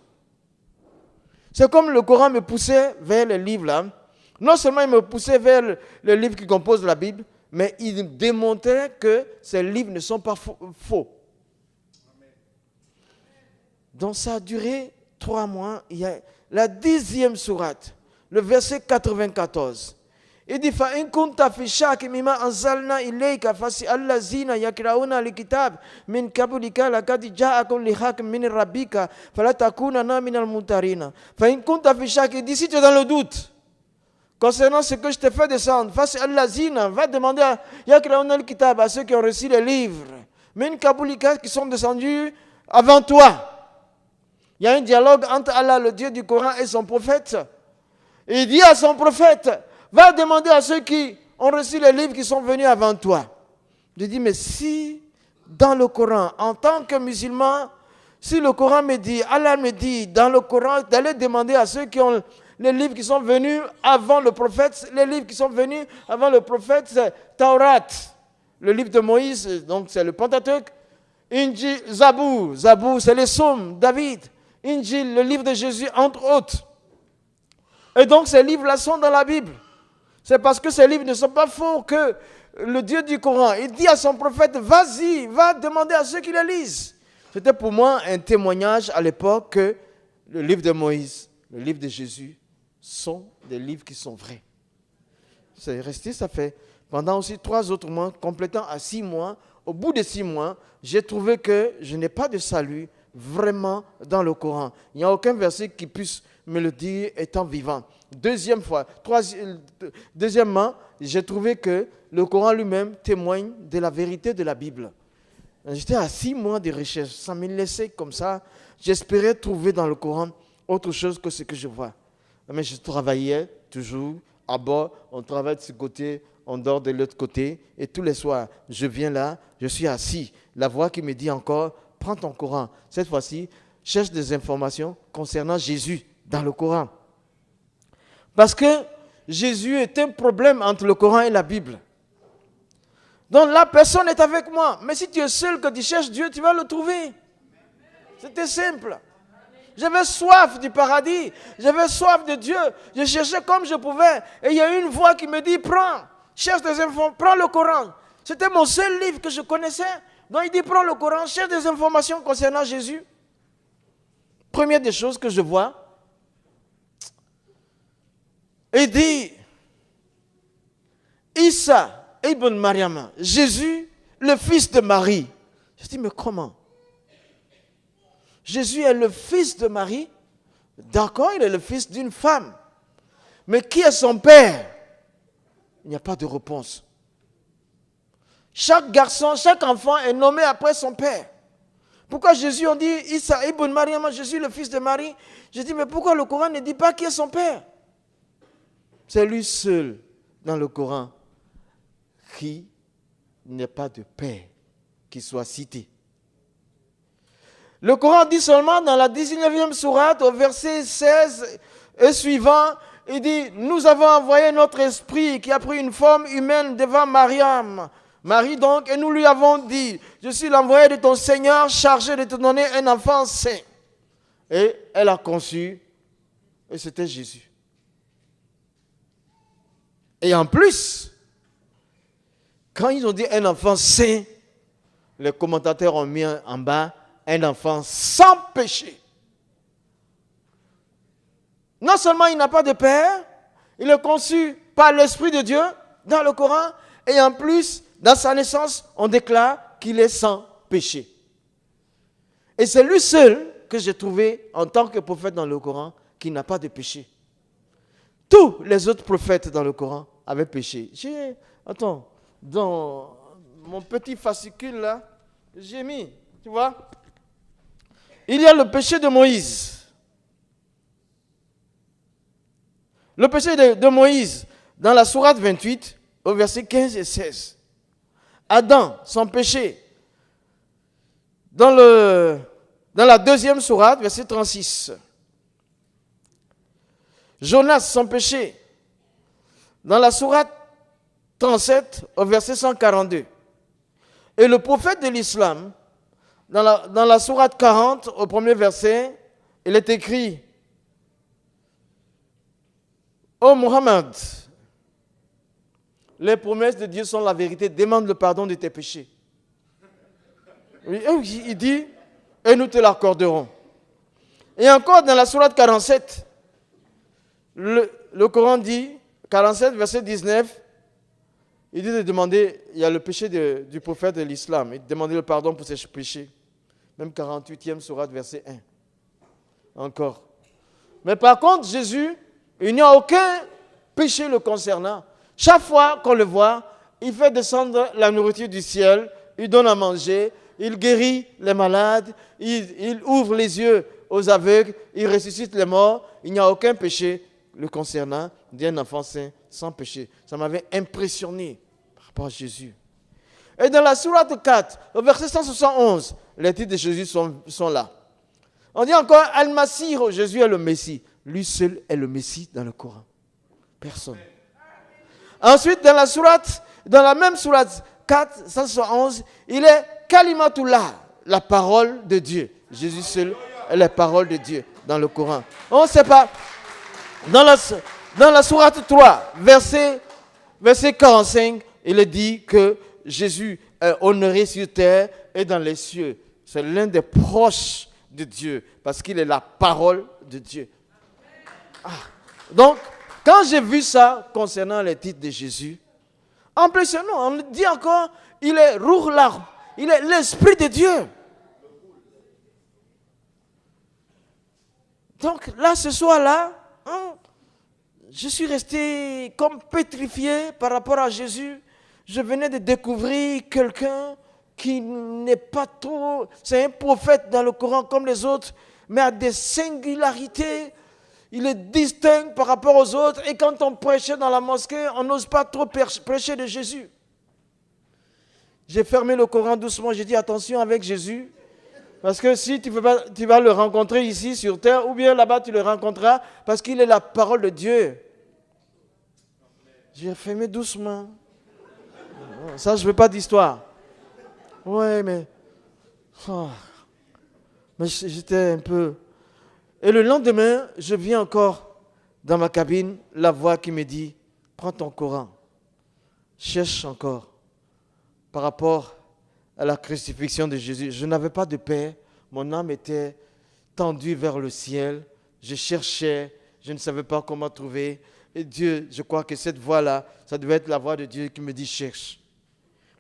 C'est comme le Coran me poussait vers les livres là. Non seulement il me poussait vers le livre qui compose la Bible, mais il démontrait que ces livres ne sont pas faux. Donc ça a duré 3 mois. Il y a la 10e sourate, le verset 94. Il dit fa in kunta fi shaki mimma anzalna ilayka fasi allazina yakrauna alkitab min qablika laqad ja'akum lihaqin min rabbika fala takunanna minal mumtarina. Fa in kunta fi shaki, dit si tu es dans le doute concernant ce que je te fais descendre, fasi allazina, va demander à yakrauna alkitab, à ceux qui ont reçu les livres min qablika, qui sont descendus avant toi. Il y a un dialogue entre Allah, le Dieu du Coran, et son prophète. Et il dit à son prophète, va demander à ceux qui ont reçu les livres qui sont venus avant toi. Je dis, mais si dans le Coran, en tant que musulman, si le Coran me dit, Allah me dit dans le Coran d'aller demander à ceux qui ont les livres qui sont venus avant le prophète, les livres qui sont venus avant le prophète, c'est Taurat, le livre de Moïse, donc c'est le Pentateuque, Injil, Zabour, c'est les psaumes, David, Injil, le livre de Jésus, entre autres. Et donc ces livres-là sont dans la Bible. C'est parce que ces livres ne sont pas faux que le Dieu du Coran, il dit à son prophète, vas-y, va demander à ceux qui les lisent. C'était pour moi un témoignage à l'époque que le livre de Moïse, le livre de Jésus, sont des livres qui sont vrais. C'est resté, ça fait pendant aussi 3 autres mois, complétant à 6 mois. Au bout de 6 mois, j'ai trouvé que je n'ai pas de salut vraiment dans le Coran. Il n'y a aucun verset qui puisse me le dire étant vivant. Deuxièmement, j'ai trouvé que le Coran lui-même témoigne de la vérité de la Bible. J'étais à 6 mois de recherche, ça me laissait comme ça. J'espérais trouver dans le Coran autre chose que ce que je vois. Mais je travaillais toujours à bord, on travaille de ce côté, on dort de l'autre côté. Et tous les soirs, je viens là, je suis assis. La voix qui me dit encore, prends ton Coran. Cette fois-ci, cherche des informations concernant Jésus dans le Coran. Parce que Jésus est un problème entre le Coran et la Bible. Donc la personne est avec moi. Mais si tu es seul, que tu cherches Dieu, tu vas le trouver. C'était simple. J'avais soif du paradis. J'avais soif de Dieu. Je cherchais comme je pouvais. Et il y a une voix qui me dit, prends, cherche des informations, prends le Coran. C'était mon seul livre que je connaissais. Donc il dit, prends le Coran, cherche des informations concernant Jésus. Première des choses que je vois, il dit, Isa ibn Maryam, Jésus, le fils de Marie. Je dis, mais comment? Jésus est le fils de Marie. D'accord, il est le fils d'une femme. Mais qui est son père? Il n'y a pas de réponse. Chaque garçon, chaque enfant est nommé après son père. Pourquoi Jésus, on dit Isa ibn Maryam, Jésus le fils de Marie? Je dis, mais pourquoi le Coran ne dit pas qui est son père? C'est lui seul dans le Coran qui n'est pas de père qui soit cité. Le Coran dit seulement dans la 19e sourate, au verset 16 et suivant, il dit, nous avons envoyé notre esprit qui a pris une forme humaine devant Mariam. Marie donc, et nous lui avons dit, je suis l'envoyé de ton Seigneur chargé de te donner un enfant saint. Et elle a conçu, et c'était Jésus. Et en plus, Quand ils ont dit un enfant saint, les commentateurs ont mis en bas un enfant sans péché. Non seulement il n'a pas de père, il est conçu par l'Esprit de Dieu dans le Coran, et en plus, dans sa naissance, on déclare qu'il est sans péché. Et c'est lui seul que j'ai trouvé en tant que prophète dans le Coran qui n'a pas de péché. Tous les autres prophètes dans le Coran avaient péché. Attends, dans mon petit fascicule là, j'ai mis, tu vois, il y a le péché de Moïse. Le péché de Moïse, dans la sourate 28, au verset 15 et 16. Adam, son péché. Dans la deuxième sourate, verset 36. Jonas, son péché. Dans la sourate 37, au verset 142. Et le prophète de l'islam, dans la sourate 40, au premier verset, il est écrit: Ô Muhammad, les promesses de Dieu sont la vérité, demande le pardon de tes péchés. Il dit, et nous te l'accorderons. Et encore dans la sourate 47, le Coran dit, 47 verset 19, il dit de demander, il y a le péché du prophète de l'islam, il demandait le pardon pour ses péchés. Même 48e sourate verset 1. Encore. Mais par contre, Jésus, il n'y a aucun péché le concernant. Chaque fois qu'on le voit, il fait descendre la nourriture du ciel, il donne à manger, il guérit les malades, il ouvre les yeux aux aveugles, il ressuscite les morts. Il n'y a aucun péché le concernant d'un enfant saint sans péché. Ça m'avait impressionné par rapport à Jésus. Et dans la sourate 4, au verset 171, les titres de Jésus sont là. On dit encore Al-Masih, Jésus est le Messie. Lui seul est le Messie dans le Coran. Personne. Ensuite, dans la même sourate 4, 171, il est Kalimatullah, la parole de Dieu. Jésus seul est la parole de Dieu dans le Coran. On ne sait pas. Dans la sourate 3, verset 45, il est dit que Jésus est honoré sur terre et dans les cieux. C'est l'un des proches de Dieu parce qu'il est la parole de Dieu. Donc, quand j'ai vu ça concernant les titres de Jésus, impressionnant, on dit encore, il est Ruh l'Arb, il est l'Esprit de Dieu. Donc là, ce soir-là, je suis resté comme pétrifié par rapport à Jésus. Je venais de découvrir quelqu'un qui n'est pas trop... C'est un prophète dans le Coran comme les autres, mais a des singularités. Il est distinct par rapport aux autres. Et quand on prêchait dans la mosquée, on n'ose pas trop prêcher de Jésus. J'ai fermé le Coran doucement. J'ai dit attention avec Jésus. Parce que si tu vas le rencontrer ici sur terre, ou bien là-bas tu le rencontreras, parce qu'il est la parole de Dieu. J'ai fermé doucement. Ça, je ne veux pas d'histoire. Ouais, mais j'étais un peu... Et le lendemain, je viens encore dans ma cabine, la voix qui me dit, prends ton Coran, cherche encore par rapport à la crucifixion de Jésus. Je n'avais pas de paix, mon âme était tendue vers le ciel, je cherchais, je ne savais pas comment trouver. Et Dieu, je crois que cette voix-là, ça devait être la voix de Dieu qui me dit cherche.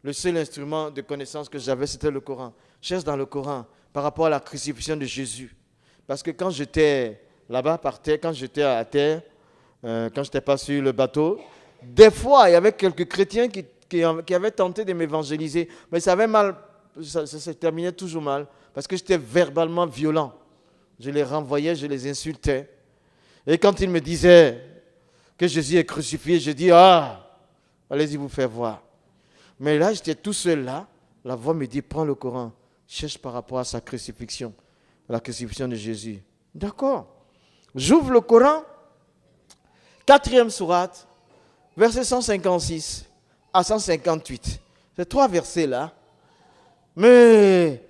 Le seul instrument de connaissance que j'avais, c'était le Coran. Cherche dans le Coran par rapport à la crucifixion de Jésus. Parce que quand j'étais là-bas par terre, quand j'étais à terre, quand je n'étais pas sur le bateau, des fois, il y avait quelques chrétiens qui avaient tenté de m'évangéliser. Mais ça avait mal, ça se terminait toujours mal. Parce que j'étais verbalement violent. Je les renvoyais, je les insultais. Et quand ils me disaient que Jésus est crucifié, je dis, allez-y vous faire voir. Mais là, j'étais tout seul là. La voix me dit, prends le Coran, cherche par rapport à sa crucifixion. La crucifixion de Jésus. D'accord. J'ouvre le Coran, 4e sourate, verset 156 à 158. Ces 3 versets-là. Mais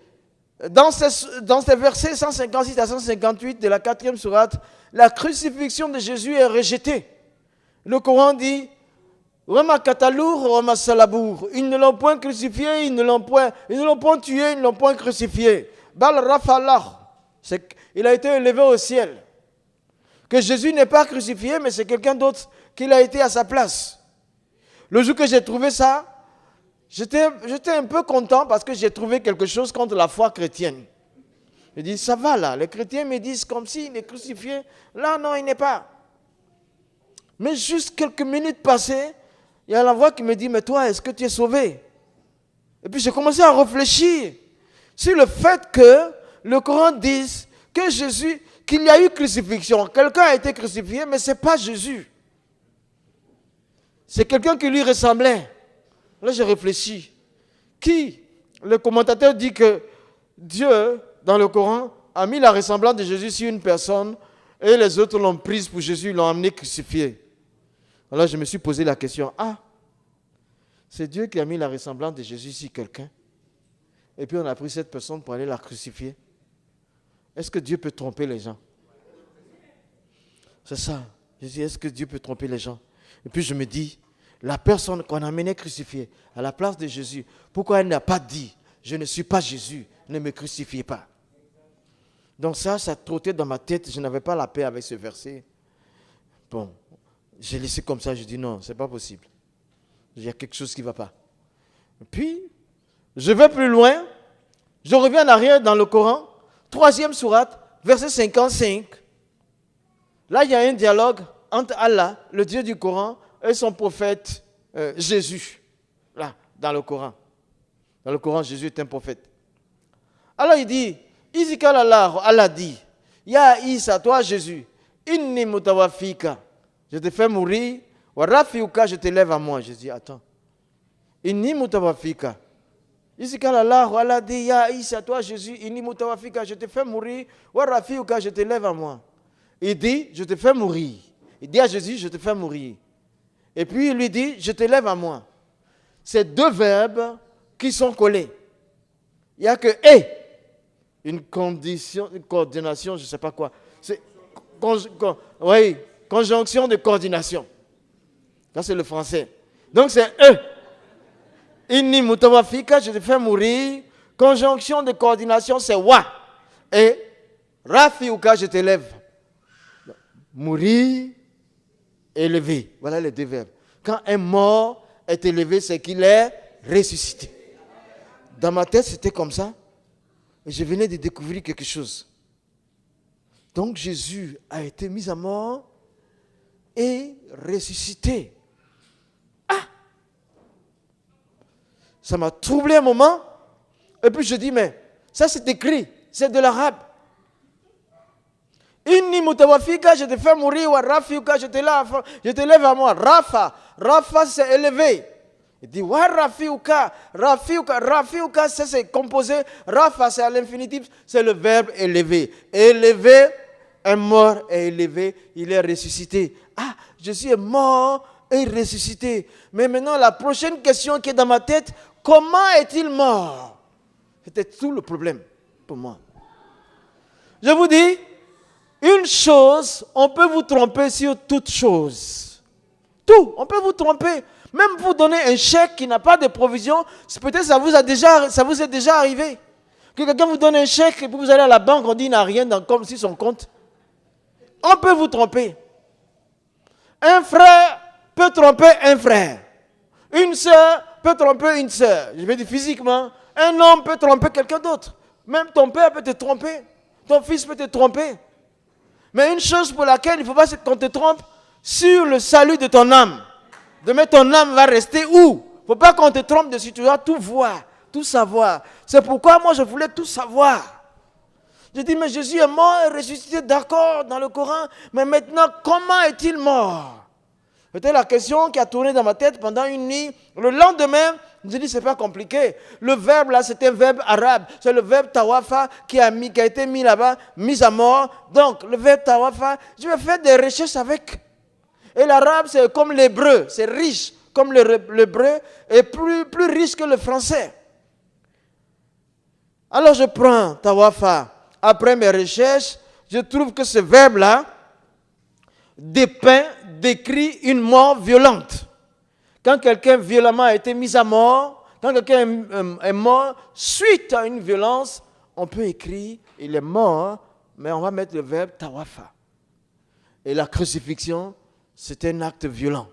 dans ces versets 156 à 158 de la 4e sourate, la crucifixion de Jésus est rejetée. Le Coran dit, Roma Katalour, Roma Salabour. Ils ne l'ont point crucifié, ils ne l'ont point tué, ils ne l'ont point crucifié. Bal Rafalah. Il a été élevé au ciel. Que Jésus n'est pas crucifié, mais c'est quelqu'un d'autre qui l'a été à sa place. Le jour que j'ai trouvé ça, j'étais un peu content parce que j'ai trouvé quelque chose contre la foi chrétienne. Je dis, ça va là, les chrétiens me disent comme s'il est crucifié. Là, non, il n'est pas. Mais juste quelques minutes passées, il y a la voix qui me dit, mais toi, est-ce que tu es sauvé? Et puis j'ai commencé à réfléchir sur le fait que le Coran dise que Jésus, qu'il y a eu crucifixion. Quelqu'un a été crucifié, mais ce n'est pas Jésus. C'est quelqu'un qui lui ressemblait. Là, j'ai réfléchi. Qui? Le commentateur dit que Dieu, dans le Coran, a mis la ressemblance de Jésus sur une personne et les autres l'ont prise pour Jésus, l'ont amené crucifié. Alors je me suis posé la question, c'est Dieu qui a mis la ressemblance de Jésus sur quelqu'un. Et puis on a pris cette personne pour aller la crucifier. Est-ce que Dieu peut tromper les gens? C'est ça. Je dis, est-ce que Dieu peut tromper les gens? Et puis je me dis, la personne qu'on a amenée crucifiée à la place de Jésus, pourquoi elle n'a pas dit, je ne suis pas Jésus, ne me crucifiez pas? Donc ça trottait dans ma tête, je n'avais pas la paix avec ce verset. Bon, j'ai laissé comme ça, je dis non, ce n'est pas possible. Il y a quelque chose qui ne va pas. Et puis, je vais plus loin, je reviens en arrière dans le Coran, 3e sourate, verset 55. Là, il y a un dialogue entre Allah, le Dieu du Coran, et son prophète Jésus. Là, dans le Coran. Dans le Coran, Jésus est un prophète. Alors il dit, Izikal Allah dit, Ya Isa, toi Jésus, Inni mutawafika, je te fais mourir, wa rafiuka, je te lève à moi. Je dis, attends. Inni mutawafika. Izikal Allah dit, Ya Isa, toi Jésus, Inni mutawafika, je te fais mourir, wa rafiuka, je te lève à moi. Il dit, je te fais mourir. Il dit à Jésus, je te fais mourir. Et puis il lui dit, je te lève à moi. C'est deux verbes qui sont collés. Il n'y a que « et ». Une condition, une coordination, je ne sais pas quoi. C'est conjonction de coordination. Ça, c'est le français. Donc, c'est « e ». Inni mutawafika, je te fais mourir. Conjonction de coordination, c'est « wa ». Et « rafiuka », je t'élève. Mourir, élevé. Voilà les deux verbes. Quand un mort est élevé, c'est qu'il est ressuscité. Dans ma tête, c'était comme ça. Et je venais de découvrir quelque chose. Donc Jésus a été mis à mort et ressuscité. Ça m'a troublé un moment. Et puis je dis, mais ça c'est écrit, c'est de l'arabe. Inni mutawafika, je te fais mourir, wa rafiuka, je te lève à moi. Rafa c'est élevé. Il dit, wa rafiuka, rafiuka, ça c'est composé. Rafa c'est à l'infinitif, c'est le verbe élevé. Élevé, un mort est élevé, il est ressuscité. Jésus est mort et ressuscité. Mais maintenant, la prochaine question qui est dans ma tête, comment est-il mort? C'était tout le problème pour moi. Je vous dis, une chose, on peut vous tromper sur toute chose. Tout, on peut vous tromper. Même vous donner un chèque qui n'a pas de provision, peut-être ça vous est déjà arrivé. Que quelqu'un vous donne un chèque et puis vous allez à la banque, on dit qu'il n'a rien comme si son compte. On peut vous tromper. Un frère peut tromper un frère. Une sœur peut tromper une sœur. Je vais dire physiquement. Un homme peut tromper quelqu'un d'autre. Même ton père peut te tromper. Ton fils peut te tromper. Mais une chose pour laquelle il ne faut pas qu'on te trompe, sur le salut de ton âme. Demain, ton âme va rester où? Il ne faut pas qu'on te trompe dessus. Tu dois tout voir, tout savoir. C'est pourquoi moi, je voulais tout savoir. Je dis, mais Jésus est mort et ressuscité, d'accord, dans le Coran. Mais maintenant, comment est-il mort? C'était la question qui a tourné dans ma tête pendant une nuit. Le lendemain, je dis, c'est pas compliqué. Le verbe là, c'est un verbe arabe. C'est le verbe tawafa qui a été mis là-bas, mis à mort. Donc, le verbe tawafa, je vais faire des recherches avec. Et l'arabe, c'est comme l'hébreu. C'est riche comme l'hébreu et plus riche que le français. Alors, je prends tawafa. Après mes recherches, je trouve que ce verbe-là décrit une mort violente. Quand quelqu'un violemment a été mis à mort, quand quelqu'un est mort suite à une violence, on peut écrire, il est mort, mais on va mettre le verbe tawafa. Et la crucifixion, c'est un acte violent.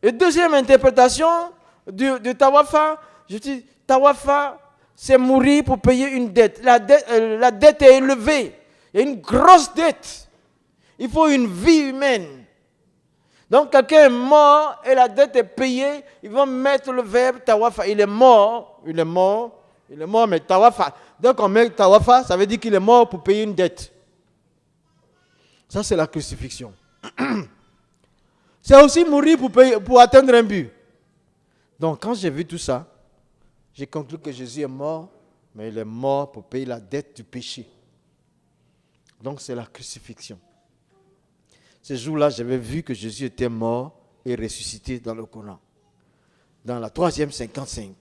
Et deuxième interprétation du tawafa, je dis, tawafa, c'est mourir pour payer une dette. La dette est élevée. Il y a une grosse dette. Il faut une vie humaine. Donc quelqu'un est mort et la dette est payée, ils vont mettre le verbe tawafa. Il est mort, mais tawafa. Donc on met tawafa, ça veut dire qu'il est mort pour payer une dette. Ça c'est la crucifixion. C'est aussi mourir pour atteindre un but. Donc quand j'ai vu tout ça, j'ai conclu que Jésus est mort, mais il est mort pour payer la dette du péché. Donc c'est la crucifixion. Ce jour-là, j'avais vu que Jésus était mort et ressuscité dans le Coran. Dans la 3e 55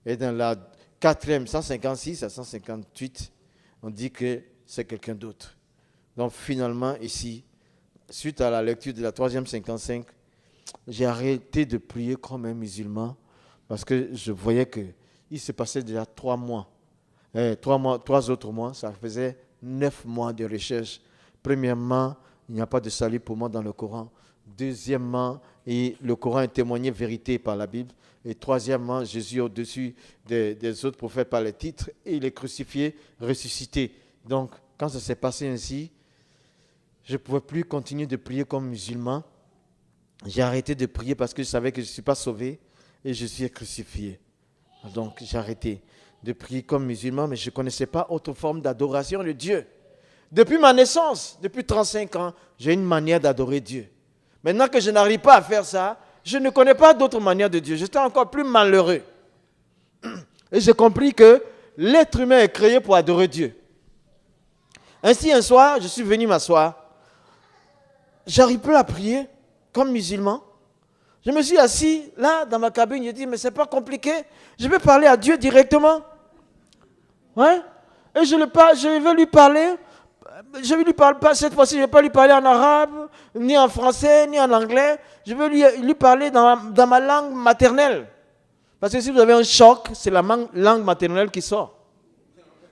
et dans la 4e 156 à 158, on dit que c'est quelqu'un d'autre. Donc finalement, ici, suite à la lecture de la 3e 55, j'ai arrêté de prier comme un musulman parce que je voyais qu'il se passait déjà 3 mois. 3 autres mois, ça faisait 9 mois de recherche. Premièrement, il n'y a pas de salut pour moi dans le Coran. Deuxièmement, le Coran est témoigné vérité par la Bible. Et troisièmement, Jésus au-dessus des autres prophètes par les titres. Et il est crucifié, ressuscité. Donc, quand ça s'est passé ainsi, je ne pouvais plus continuer de prier comme musulman. J'ai arrêté de prier parce que je savais que je ne suis pas sauvé et je suis crucifié. Donc, j'ai arrêté de prier comme musulman, mais je ne connaissais pas autre forme d'adoration de Dieu. Depuis ma naissance, depuis 35 ans, j'ai une manière d'adorer Dieu. Maintenant que je n'arrive pas à faire ça, je ne connais pas d'autre manière de Dieu. J'étais encore plus malheureux. Et j'ai compris que l'être humain est créé pour adorer Dieu. Ainsi, un soir, je suis venu m'asseoir. J'arrive plus à prier comme musulman. Je me suis assis là dans ma cabine. J'ai dit, mais c'est pas compliqué. Je vais parler à Dieu directement. Ouais. Et je vais lui parler. Je vais lui parler, cette fois-ci, je ne vais pas lui parler en arabe, ni en français, ni en anglais. Je vais lui parler dans ma langue maternelle. Parce que si vous avez un choc, c'est la langue maternelle qui sort.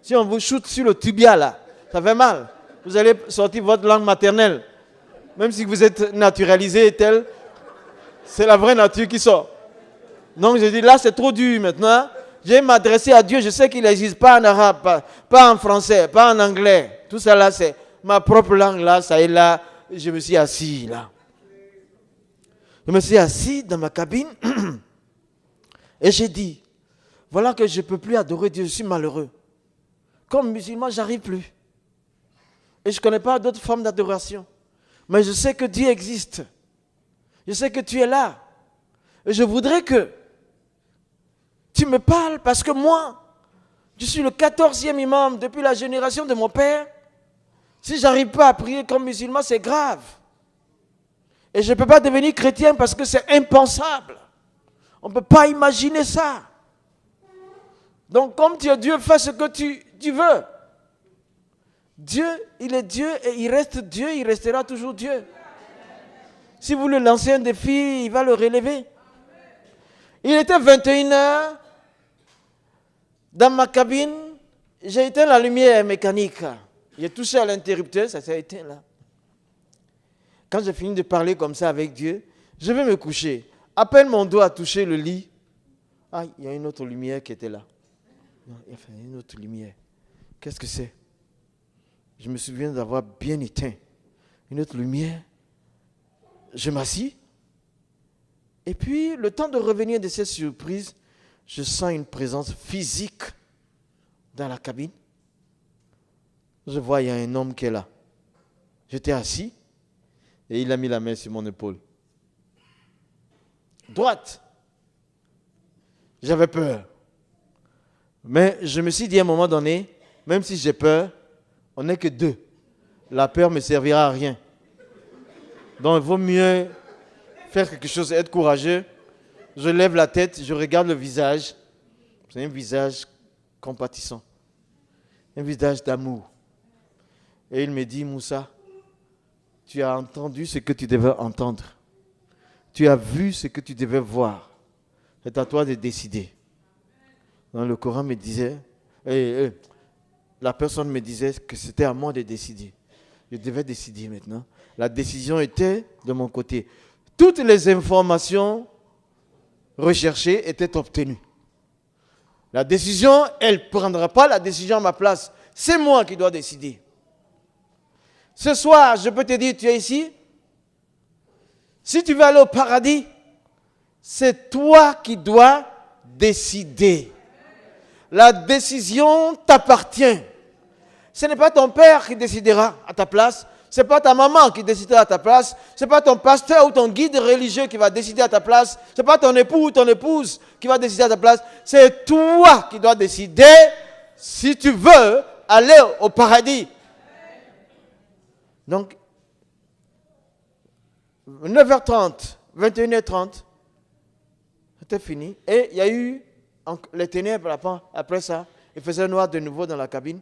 Si on vous shoot sur le tibia, là, ça fait mal. Vous allez sortir votre langue maternelle. Même si vous êtes naturalisé et tel, c'est la vraie nature qui sort. Donc je dis, là, c'est trop dur maintenant. Je vais m'adresser à Dieu. Je sais qu'il n'existe pas en arabe, pas en français, pas en anglais. Tout ça là, c'est ma propre langue là, ça est là. Je me suis assis là. Je me suis assis dans ma cabine et j'ai dit, voilà que je ne peux plus adorer Dieu, je suis malheureux. Comme musulman, je n'arrive plus. Et je ne connais pas d'autres formes d'adoration. Mais je sais que Dieu existe. Je sais que tu es là. Et je voudrais que tu me parles parce que moi, je suis le 14e imam depuis la génération de mon père. Si je n'arrive pas à prier comme musulman, c'est grave. Et je ne peux pas devenir chrétien parce que c'est impensable. On ne peut pas imaginer ça. Donc comme tu es Dieu, fais ce que tu veux. Dieu, il est Dieu et il reste Dieu, il restera toujours Dieu. Si vous le lancez un défi, il va le relever. Il était 21h. Dans ma cabine, j'ai éteint la lumière mécanique. J'ai touché à l'interrupteur, ça s'est éteint là. Quand j'ai fini de parler comme ça avec Dieu, je vais me coucher. À peine mon doigt a touché le lit. Ah, il y a une autre lumière qui était là. Non, il y a une autre lumière. Qu'est-ce que c'est? Je me souviens d'avoir bien éteint. Une autre lumière. Je m'assis. Et puis, le temps de revenir de cette surprise, je sens une présence physique dans la cabine. Je vois, il y a un homme qui est là. J'étais assis et il a mis la main sur mon épaule. Droite. J'avais peur. Mais je me suis dit à un moment donné, même si j'ai peur, on n'est que deux. La peur ne me servira à rien. Donc il vaut mieux faire quelque chose, être courageux. Je lève la tête, je regarde le visage. C'est un visage compatissant. Un visage d'amour. Et il me dit, Moussa, tu as entendu ce que tu devais entendre. tu as vu ce que tu devais voir. C'est à toi de décider. Dans le Coran me disait, la personne me disait que c'était à moi de décider. Je devais décider maintenant. La décision était de mon côté. Toutes les informations recherchées étaient obtenues. La décision, elle ne prendra pas la décision à ma place. C'est moi qui dois décider. Ce soir, je peux te dire, tu es ici. Si tu veux aller au paradis, c'est toi qui dois décider. La décision t'appartient. Ce n'est pas ton père qui décidera à ta place. Ce n'est pas ta maman qui décidera à ta place. Ce n'est pas ton pasteur ou ton guide religieux qui va décider à ta place. Ce n'est pas ton époux ou ton épouse qui va décider à ta place. C'est toi qui dois décider si tu veux aller au paradis. Donc, 9h30, 21h30, c'était fini. Et il y a eu les ténèbres après ça. Il faisait noir de nouveau dans la cabine.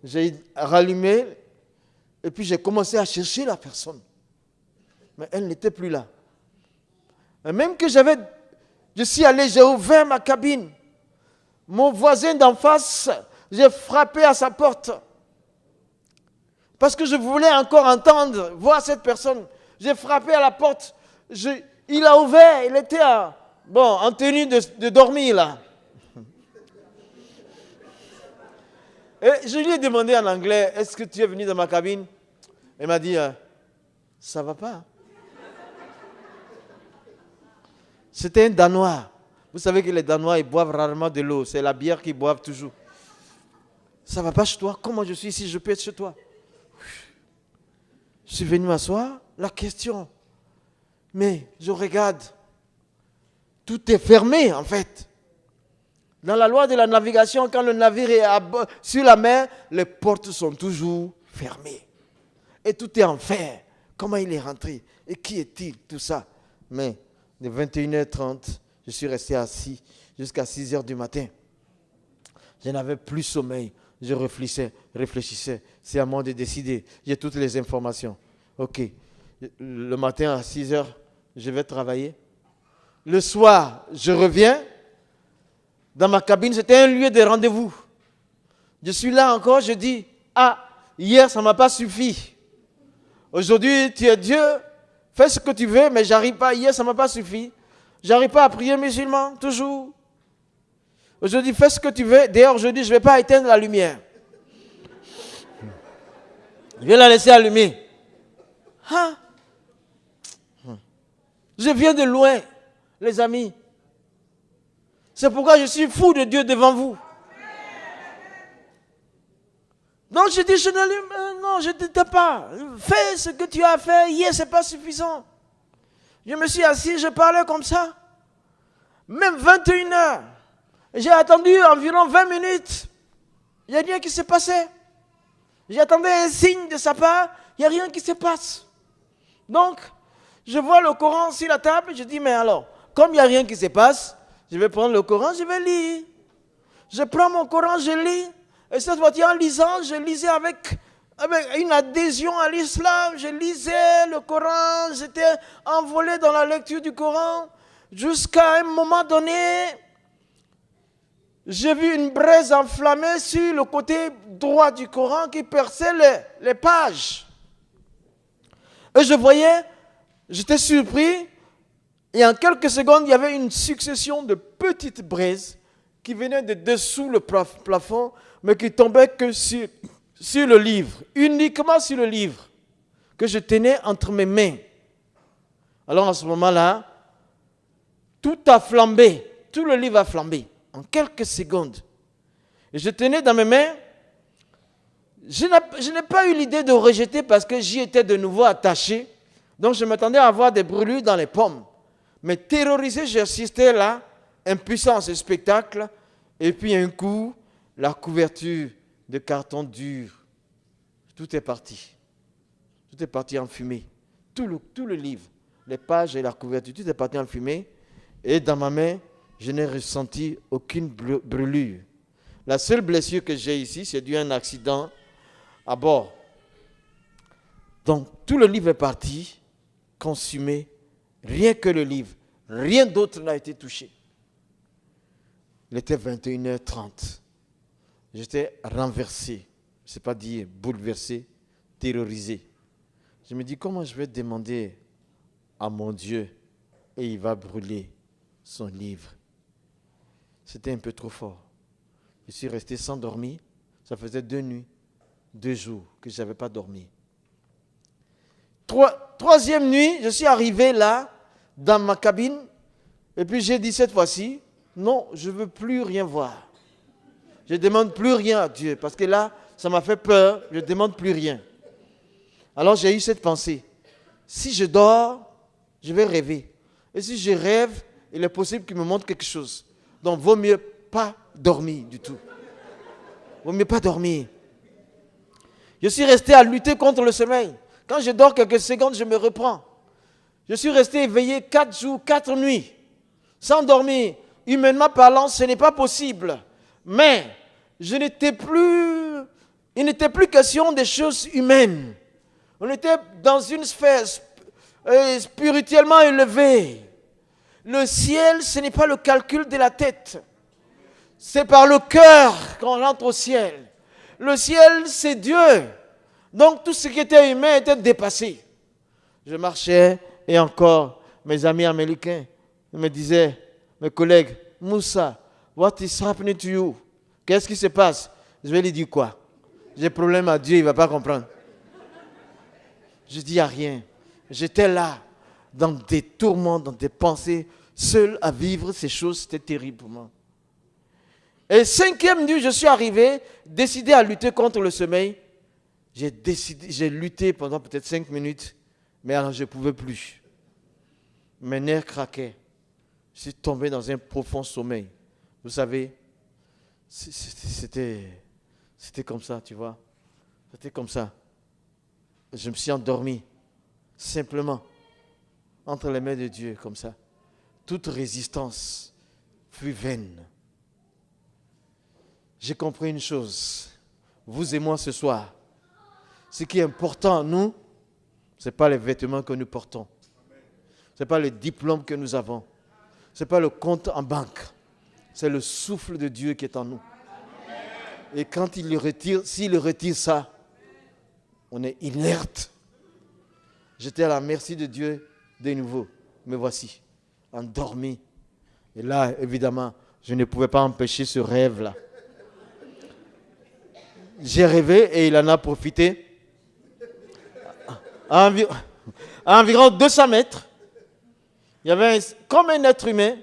J'ai rallumé et puis j'ai commencé à chercher la personne. Mais elle n'était plus là. Et même que je suis allé, j'ai ouvert ma cabine. Mon voisin d'en face, j'ai frappé à sa porte. Parce que je voulais encore entendre, voir cette personne. J'ai frappé à la porte. Il a ouvert, il était en tenue de dormir là. Et je lui ai demandé en anglais, est-ce que tu es venu dans ma cabine? Il m'a dit, ça va pas. C'était un Danois. Vous savez que les Danois, ils boivent rarement de l'eau. C'est la bière qu'ils boivent toujours. Ça va pas chez toi? Comment je suis ici? Je peux être chez toi? Je suis venu m'asseoir. La question. Mais je regarde. Tout est fermé en fait. Dans la loi de la navigation, quand le navire est sur la mer, les portes sont toujours fermées. Et tout est en fer. Comment il est rentré? Et qui est-il? Tout ça. Mais de 21h30, je suis resté assis jusqu'à 6h du matin. Je n'avais plus sommeil. Je réfléchissais. C'est à moi de décider. J'ai toutes les informations. Ok. Le matin à 6h, je vais travailler. Le soir, je reviens. Dans ma cabine, c'était un lieu de rendez-vous. Je suis là encore, je dis, hier, ça ne m'a pas suffi. Aujourd'hui, tu es Dieu, fais ce que tu veux, mais j'arrive pas. Hier, ça ne m'a pas suffi. J'arrive pas à prier musulman, toujours. Aujourd'hui, fais ce que tu veux. D'ailleurs, aujourd'hui, je ne vais pas éteindre la lumière. Je vais la laisser allumer. Je viens de loin, les amis. C'est pourquoi je suis fou de Dieu devant vous. Donc je dis, non, je ne t'aime pas. Fais ce que tu as fait hier, ce n'est pas suffisant. Je me suis assis, je parlais comme ça. Même 21h. J'ai attendu environ 20 minutes. Il n'y a rien qui s'est passé. J'attendais un signe de sa part. Il n'y a rien qui se passe. Donc, je vois le Coran sur la table. Je dis, mais alors, comme il n'y a rien qui se passe, je vais prendre le Coran, je vais lire. Je prends mon Coran, je lis. Et cette fois-ci, en lisant, je lisais avec une adhésion à l'islam. Je lisais le Coran, j'étais envolé dans la lecture du Coran. Jusqu'à un moment donné, j'ai vu une braise enflammée sur le côté droit du Coran qui perçait les pages. Et je voyais, j'étais surpris. Et en quelques secondes, il y avait une succession de petites braises qui venaient de dessous le plafond, mais qui tombaient que sur le livre, uniquement sur le livre, que je tenais entre mes mains. Alors à ce moment-là, tout a flambé, tout le livre a flambé, en quelques secondes. Et je tenais dans mes mains, je n'ai pas eu l'idée de rejeter parce que j'y étais de nouveau attaché, donc je m'attendais à avoir des brûlures dans les pommes. Mais terrorisé, j'assistais là, impuissant à ce spectacle, et puis un coup, la couverture de carton dur, tout est parti. Tout est parti en fumée. Tout le livre, les pages et la couverture, tout est parti en fumée. Et dans ma main, je n'ai ressenti aucune brûlure. La seule blessure que j'ai ici, c'est dû à un accident à bord. Donc, tout le livre est parti, consumé Rien que le livre. Rien d'autre n'a été touché. Il était 21h30. J'étais renversé. Je ne sais pas dire bouleversé, terrorisé. Je me dis, comment je vais demander à mon Dieu et il va brûler son livre. C'était un peu trop fort. Je suis resté sans dormir. Ça faisait 2 nuits, 2 jours que je n'avais pas dormi. Troisième nuit, je suis arrivé là, dans ma cabine, et puis j'ai dit cette fois-ci, non, je ne veux plus rien voir. Je ne demande plus rien à Dieu, parce que là, ça m'a fait peur, je ne demande plus rien. Alors j'ai eu cette pensée, si je dors, je vais rêver. Et si je rêve, il est possible qu'il me montre quelque chose. Donc, vaut mieux pas dormir du tout. Vaut mieux pas dormir. Je suis resté à lutter contre le sommeil. Quand je dors quelques secondes, je me reprends. Je suis resté éveillé 4 jours, 4 nuits, sans dormir. Humainement parlant, ce n'est pas possible. Mais il n'était plus question des choses humaines. On était dans une sphère spirituellement élevée. Le ciel, ce n'est pas le calcul de la tête. C'est par le cœur qu'on rentre au ciel. Le ciel, c'est Dieu. Donc tout ce qui était humain était dépassé. Je marchais et encore, mes amis américains me disaient, mes collègues, Moussa, what is happening to you? Qu'est-ce qui se passe? Je vais lui dire quoi? J'ai problème à Dieu, il ne va pas comprendre. Je dis à rien. J'étais là, dans des tourments, dans des pensées, seul à vivre ces choses, c'était terrible pour moi. Et 5e nuit, je suis arrivé, décidé à lutter contre le sommeil. J'ai lutté pendant peut-être 5 minutes, mais alors je ne pouvais plus. Mes nerfs craquaient. Je suis tombé dans un profond sommeil. Vous savez, c'était comme ça, tu vois. C'était comme ça. Je me suis endormi, simplement, entre les mains de Dieu, comme ça. Toute résistance fut vaine. J'ai compris une chose. Vous et moi ce soir, ce qui est important à nous, ce n'est pas les vêtements que nous portons. Ce n'est pas le diplôme que nous avons. Ce n'est pas le compte en banque. C'est le souffle de Dieu qui est en nous. Et quand il le retire, s'il retire ça, on est inerte. J'étais à la merci de Dieu de nouveau. Me voici, endormi. Et là, évidemment, je ne pouvais pas empêcher ce rêve-là. J'ai rêvé et il en a profité. À environ 200 mètres, il y avait comme un être humain,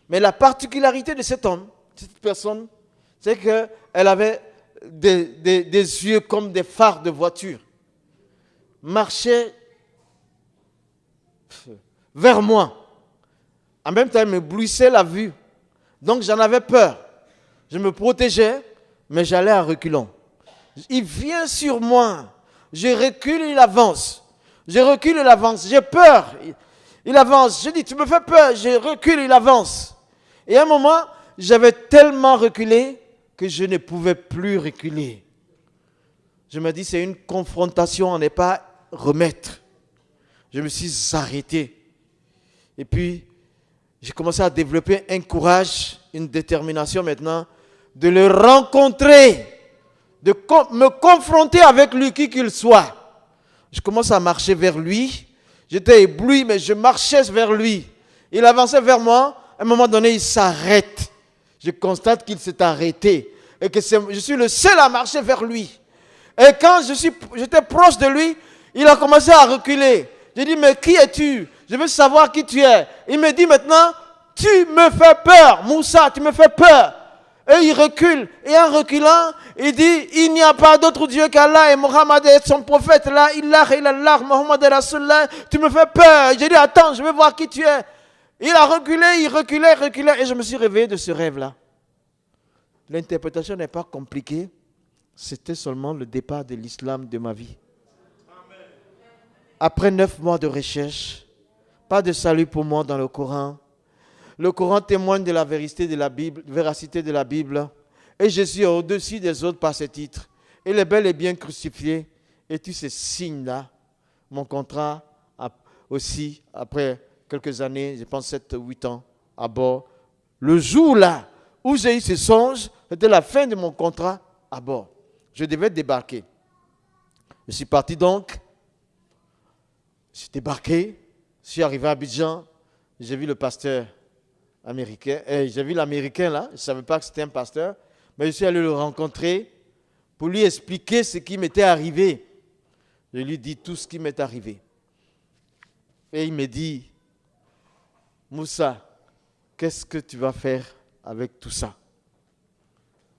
mais la particularité de cet homme, cette personne, c'est qu'elle avait des yeux comme des phares de voiture. Marchait vers moi. En même temps, il m'éblouissait la vue. Donc, j'en avais peur. Je me protégeais, mais j'allais à reculons. Il vient sur moi. Je recule, il avance. Je recule, il avance. J'ai peur. Il avance. Je dis, tu me fais peur. Je recule, il avance. Et à un moment, j'avais tellement reculé que je ne pouvais plus reculer. Je me dis, c'est une confrontation, on n'est pas remettre. Je me suis arrêté. Et puis, j'ai commencé à développer un courage, une détermination maintenant, de le rencontrer, de me confronter avec lui, qui qu'il soit. Je commence à marcher vers lui. J'étais ébloui, mais je marchais vers lui. Il avançait vers moi. À un moment donné, il s'arrête. Je constate qu'il s'est arrêté. Et que je suis le seul à marcher vers lui. Et quand j'étais proche de lui, il a commencé à reculer. J'ai dit, mais qui es-tu? Je veux savoir qui tu es. Il me dit maintenant, tu me fais peur, Moussa, tu me fais peur. Et il recule. Et en reculant, il dit, il n'y a pas d'autre Dieu qu'Allah et Mohammed est son prophète. Là, illallah, Mohammed est Rasulullah. Tu me fais peur. J'ai dit, attends, je veux voir qui tu es. Il a reculé, il reculait. Et je me suis réveillé de ce rêve-là. L'interprétation n'est pas compliquée. C'était seulement le départ de l'islam de ma vie. Après 9 mois de recherche, pas de salut pour moi dans le Coran. Le Coran témoigne de la véracité de la Bible. Et Jésus est au-dessus des autres par ses titres. Il est bel et bien crucifié. Et tous ces signes-là, mon contrat aussi, après quelques années, je pense 7 ou 8 ans, à bord. Le jour là où j'ai eu ce songe, c'était la fin de mon contrat à bord. Je devais débarquer. Je suis parti donc. J'ai débarqué. Je suis arrivé à Abidjan. J'ai vu le pasteur américain. J'ai vu l'américain là. Je ne savais pas que c'était un pasteur. Mais je suis allé le rencontrer pour lui expliquer ce qui m'était arrivé. Je lui ai dit tout ce qui m'est arrivé. Et il me dit, Moussa, qu'est-ce que tu vas faire avec tout ça?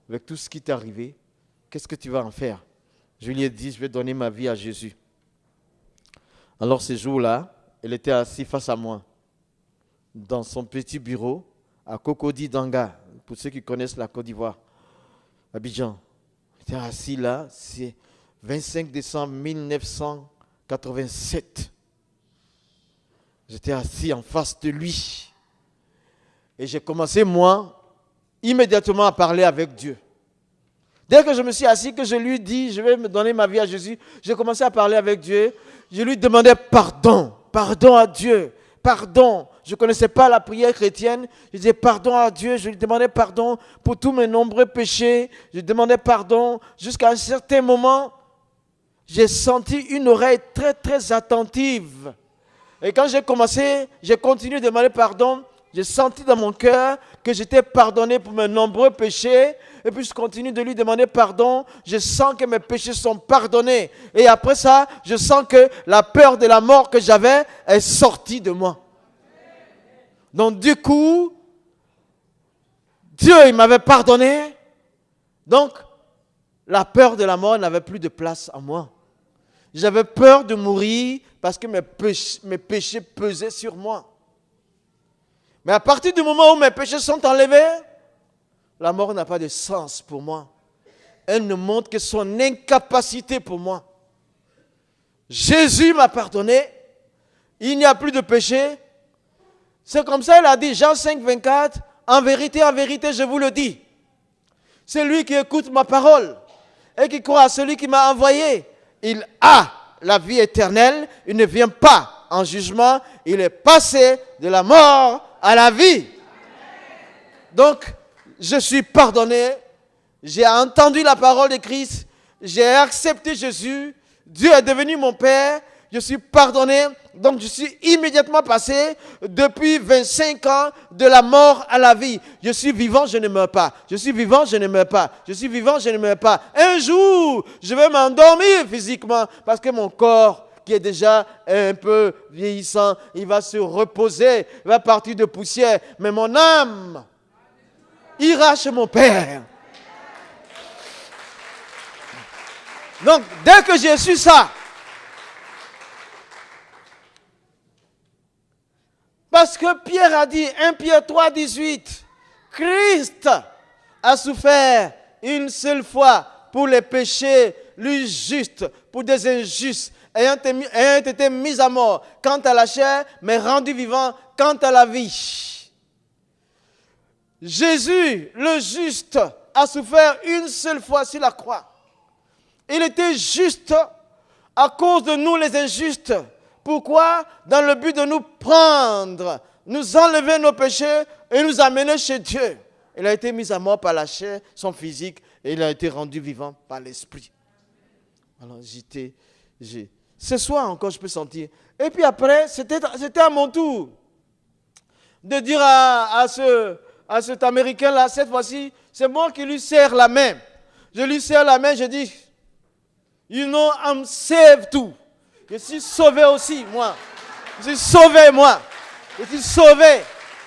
Avec tout ce qui t'est arrivé, qu'est-ce que tu vas en faire? Je lui ai dit, je vais donner ma vie à Jésus. Alors ce jour-là, il était assis face à moi, dans son petit bureau, à Cocody Danga, pour ceux qui connaissent la Côte d'Ivoire, Abidjan. Il était assis là, c'est 25 décembre 1987. J'étais assis en face de lui. Et j'ai commencé, moi, immédiatement à parler avec Dieu. Dès que je me suis assis, que je lui dis, je vais me donner ma vie à Jésus, j'ai commencé à parler avec Dieu. Je lui demandais pardon. Pardon à Dieu. Pardon. Je ne connaissais pas la prière chrétienne. Je disais pardon à Dieu. Je lui demandais pardon pour tous mes nombreux péchés. Je lui demandais pardon. Jusqu'à un certain moment, j'ai senti une oreille très, très attentive. Et quand j'ai continué de demander pardon. J'ai senti dans mon cœur que j'étais pardonné pour mes nombreux péchés. Et puis je continue de lui demander pardon. Je sens que mes péchés sont pardonnés. Et après ça, je sens que la peur de la mort que j'avais est sortie de moi. Donc du coup, Dieu, il m'avait pardonné. Donc, la peur de la mort n'avait plus de place en moi. J'avais peur de mourir parce que mes péchés pesaient sur moi. Mais à partir du moment où mes péchés sont enlevés, la mort n'a pas de sens pour moi. Elle ne montre que son incapacité pour moi. Jésus m'a pardonné. Il n'y a plus de péché. C'est comme ça, il a dit, Jean 5, 24, en vérité, je vous le dis. Celui qui écoute ma parole et qui croit à celui qui m'a envoyé, il a la vie éternelle. Il ne vient pas en jugement. Il est passé de la mort à la vie. Donc, je suis pardonné. J'ai entendu la parole de Christ. J'ai accepté Jésus. Dieu est devenu mon Père. Je suis pardonné. Donc, je suis immédiatement passé depuis 25 ans de la mort à la vie. Je suis vivant, je ne meurs pas. Je suis vivant, je ne meurs pas. Je suis vivant, je ne meurs pas. Un jour, je vais m'endormir physiquement parce que mon corps, qui est déjà un peu vieillissant, il va se reposer, il va partir de poussière. Mais mon âme ira chez mon Père. Donc, dès que j'ai su ça, parce que Pierre a dit, 1 Pierre 3, 18, Christ a souffert une seule fois pour les péchés, les justes, pour des injustes, ayant été mis à mort quant à la chair, mais rendu vivant quant à la vie. Jésus, le juste, a souffert une seule fois sur la croix. Il était juste à cause de nous les injustes. Pourquoi? Dans le but de nous prendre, nous enlever nos péchés et nous amener chez Dieu. Il a été mis à mort par la chair, son physique, et il a été rendu vivant par l'esprit. Alors ce soir encore, je peux sentir. Et puis après, c'était à mon tour de dire à cet Américain-là, cette fois-ci, c'est moi qui lui serre la main. Je lui serre la main, je dis, you know, I'm saved too. Je suis sauvé aussi, moi. Je suis sauvé, moi. Je suis sauvé.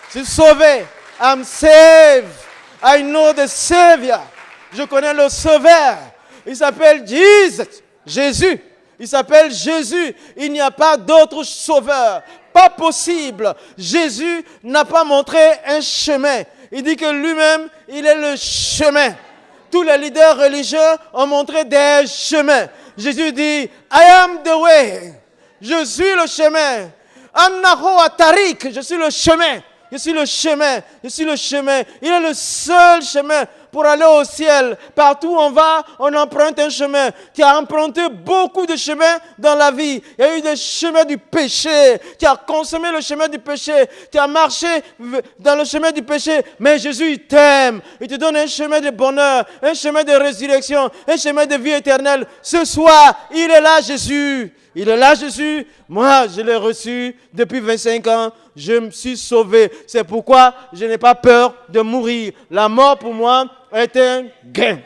Je suis sauvé. I'm saved. I know the Savior. Je connais le Sauveur. Il s'appelle Jésus. Il s'appelle Jésus. Il n'y a pas d'autre sauveur. Pas possible. Jésus n'a pas montré un chemin. Il dit que lui-même, il est le chemin. Tous les leaders religieux ont montré des chemins. Jésus dit, I am the way. Je suis le chemin. Annahu Atarik. Je suis le chemin. Je suis le chemin. Je suis le chemin. Il est le seul chemin pour aller au ciel. Partout où on va, on emprunte un chemin. Tu as emprunté beaucoup de chemins dans la vie. Il y a eu des chemins du péché. Tu as consommé le chemin du péché. Tu as marché dans le chemin du péché. Mais Jésus, il t'aime. Il te donne un chemin de bonheur, un chemin de résurrection, un chemin de vie éternelle. Ce soir, il est là, Jésus. Il est là, Jésus. Moi, je l'ai reçu depuis 25 ans. Je me suis sauvé. C'est pourquoi je n'ai pas peur de mourir. La mort pour moi est un gain.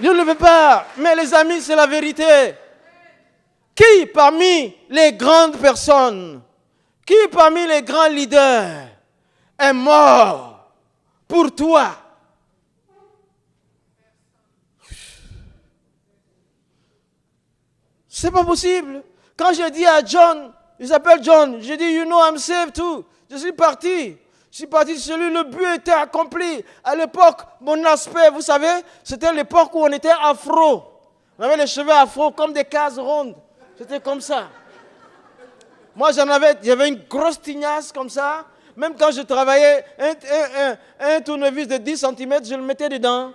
Je ne le veux pas. Mais les amis, c'est la vérité. Qui parmi les grandes personnes, qui parmi les grands leaders est mort pour toi? C'est pas possible. Quand j'ai dit à John, il s'appelle John, j'ai dit, you know, I'm saved too. Je suis parti. Je suis parti chez lui, le but était accompli. À l'époque, mon aspect, vous savez, c'était l'époque où on était afro. On avait les cheveux afro comme des cases rondes. C'était comme ça. Moi, j'avais une grosse tignasse comme ça. Même quand je travaillais, un tournevis de 10 cm, je le mettais dedans.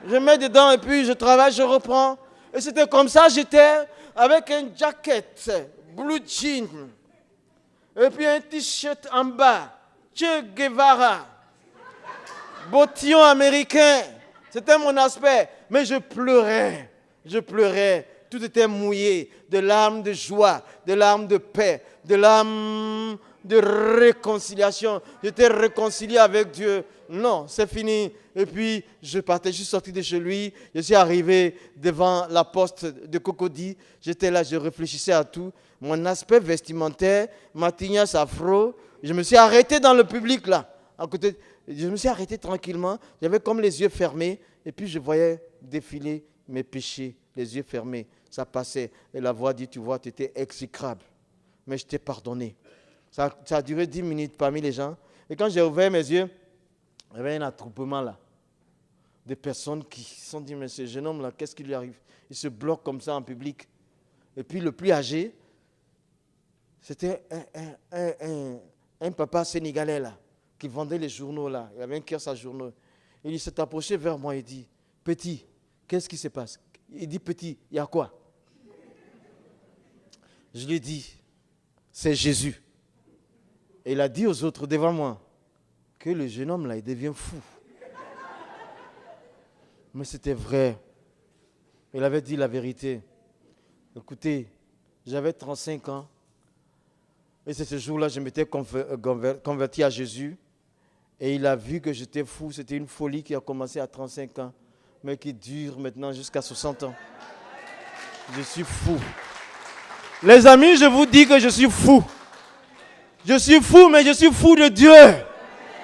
Je mets dedans et puis je travaille, je reprends. Et c'était comme ça, j'étais avec un jacket, blue jean, et puis un t-shirt en bas, Che Guevara, bottillon américain. C'était mon aspect. Mais je pleurais. Tout était mouillé, de larmes de joie, de larmes de paix, de larmes de réconciliation. J'étais réconcilié avec Dieu. Non, c'est fini. Et puis, je suis sorti de chez lui. Je suis arrivé devant la poste de Cocody. J'étais là, je réfléchissais à tout. Mon aspect vestimentaire, ma tignasse afro. Je me suis arrêté dans le public là. À côté, je me suis arrêté tranquillement. J'avais comme les yeux fermés. Et puis, je voyais défiler mes péchés, les yeux fermés. Ça passait. Et la voix dit, tu vois, tu étais exécrable. Mais je t'ai pardonné. Ça a duré 10 minutes parmi les gens. Et quand j'ai ouvert mes yeux, il y avait un attroupement là. Des personnes qui se sont dit, mais ce jeune homme là, qu'est-ce qui lui arrive? Il se bloque comme ça en public. Et puis le plus âgé, c'était un papa sénégalais là, qui vendait les journaux là. Il avait un kiosque à journaux. Et il s'est approché vers moi et dit, petit, qu'est-ce qui se passe? Il dit, petit, il y a quoi? Je lui ai dit, c'est Jésus. Et il a dit aux autres devant moi que le jeune homme là, il devient fou. Mais c'était vrai. Il avait dit la vérité. Écoutez, j'avais 35 ans. Et c'est ce jour-là, je m'étais converti à Jésus. Et il a vu que j'étais fou. C'était une folie qui a commencé à 35 ans, mais qui dure maintenant jusqu'à 60 ans. Je suis fou. Les amis, je vous dis que je suis fou. Je suis fou, mais je suis fou de Dieu.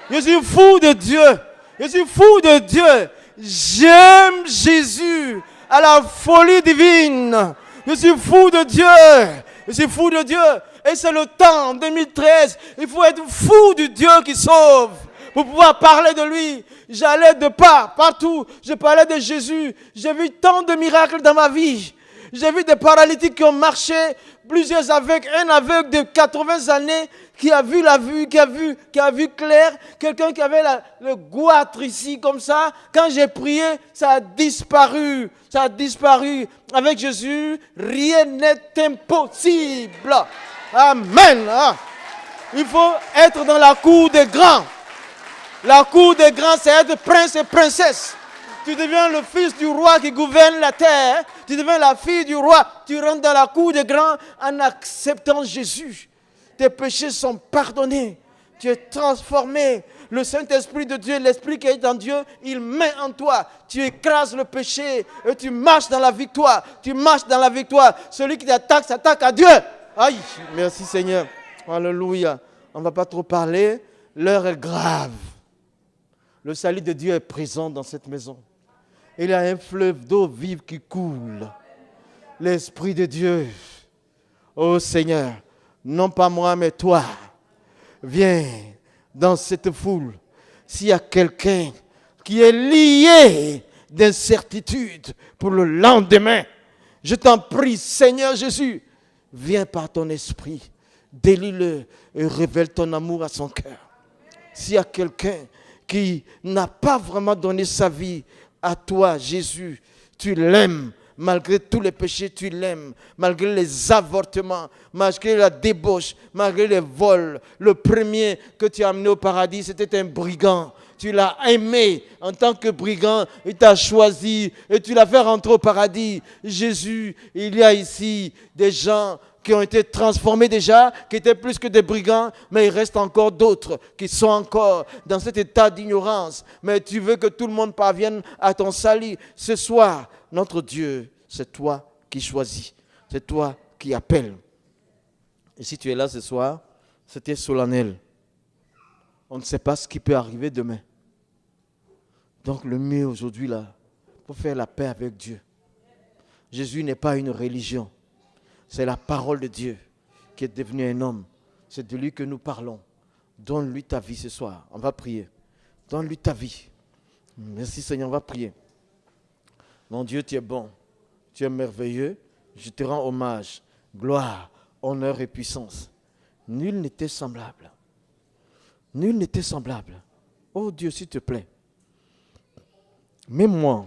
Je suis fou de Dieu. Je suis fou de Dieu. J'aime Jésus à la folie divine. Je suis fou de Dieu. Je suis fou de Dieu. Et c'est le temps, en 2013. Il faut être fou du Dieu qui sauve pour pouvoir parler de lui. J'allais de partout. Je parlais de Jésus. J'ai vu tant de miracles dans ma vie. J'ai vu des paralytiques qui ont marché, plusieurs aveugles, un aveugle de 80 années qui a vu la vue, qui a vu clair, quelqu'un qui avait le goitre ici comme ça. Quand j'ai prié, ça a disparu. Ça a disparu. Avec Jésus, rien n'est impossible. Amen. Il faut être dans la cour des grands. La cour des grands, c'est être prince et princesse. Tu deviens le fils du roi qui gouverne la terre. Tu deviens la fille du roi. Tu rentres dans la cour des grands en acceptant Jésus. Tes péchés sont pardonnés. Tu es transformé. Le Saint-Esprit de Dieu, l'Esprit qui est en Dieu, il met en toi. Tu écrases le péché et tu marches dans la victoire. Tu marches dans la victoire. Celui qui t'attaque, s'attaque à Dieu. Aïe, merci Seigneur. Alléluia. On ne va pas trop parler. L'heure est grave. Le salut de Dieu est présent dans cette maison. Il y a un fleuve d'eau vive qui coule. L'Esprit de Dieu. Oh Seigneur, non pas moi, mais toi, viens dans cette foule. S'il y a quelqu'un qui est lié d'incertitude pour le lendemain, je t'en prie, Seigneur Jésus, viens par ton esprit. délie-le et révèle ton amour à son cœur. S'il y a quelqu'un qui n'a pas vraiment donné sa vie à toi, Jésus, tu l'aimes. Malgré tous les péchés, tu l'aimes. Malgré les avortements, malgré la débauche, malgré les vols. Le premier que tu as amené au paradis, c'était un brigand. Tu l'as aimé en tant que brigand. Il t'a choisi et tu l'as fait rentrer au paradis. Jésus, il y a ici des gens qui ont été transformés déjà, qui étaient plus que des brigands, mais il reste encore d'autres qui sont encore dans cet état d'ignorance. Mais tu veux que tout le monde parvienne à ton salut. Ce soir, notre Dieu, c'est toi qui choisis, c'est toi qui appelles. Et si tu es là ce soir, c'était solennel. On ne sait pas ce qui peut arriver demain. Donc le mieux aujourd'hui, là, pour faire la paix avec Dieu. Jésus n'est pas une religion. C'est la parole de Dieu qui est devenu un homme. C'est de lui que nous parlons. Donne-lui ta vie ce soir. On va prier. Donne-lui ta vie. Merci Seigneur, on va prier. Mon Dieu, tu es bon. Tu es merveilleux. Je te rends hommage. Gloire, honneur et puissance. Nul n'était semblable. Nul n'était semblable. Oh Dieu, s'il te plaît. Même moi,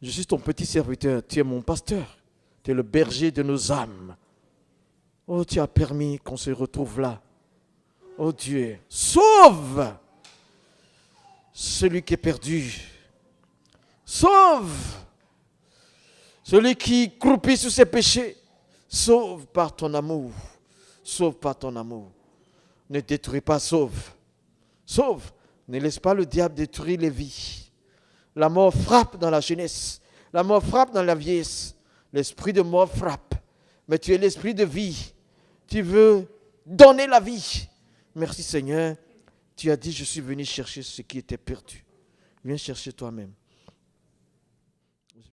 je suis ton petit serviteur. Tu es mon pasteur. Tu es le berger de nos âmes. Oh, tu as permis qu'on se retrouve là. Oh Dieu, sauve celui qui est perdu. Sauve celui qui croupit sous ses péchés. Sauve par ton amour. Sauve par ton amour. Ne détruis pas, sauve. Sauve. Ne laisse pas le diable détruire les vies. La mort frappe dans la jeunesse. La mort frappe dans la vieillesse. L'esprit de mort frappe, mais tu es l'esprit de vie. Tu veux donner la vie. Merci Seigneur. Tu as dit, je suis venu chercher ce qui était perdu. Viens chercher toi-même.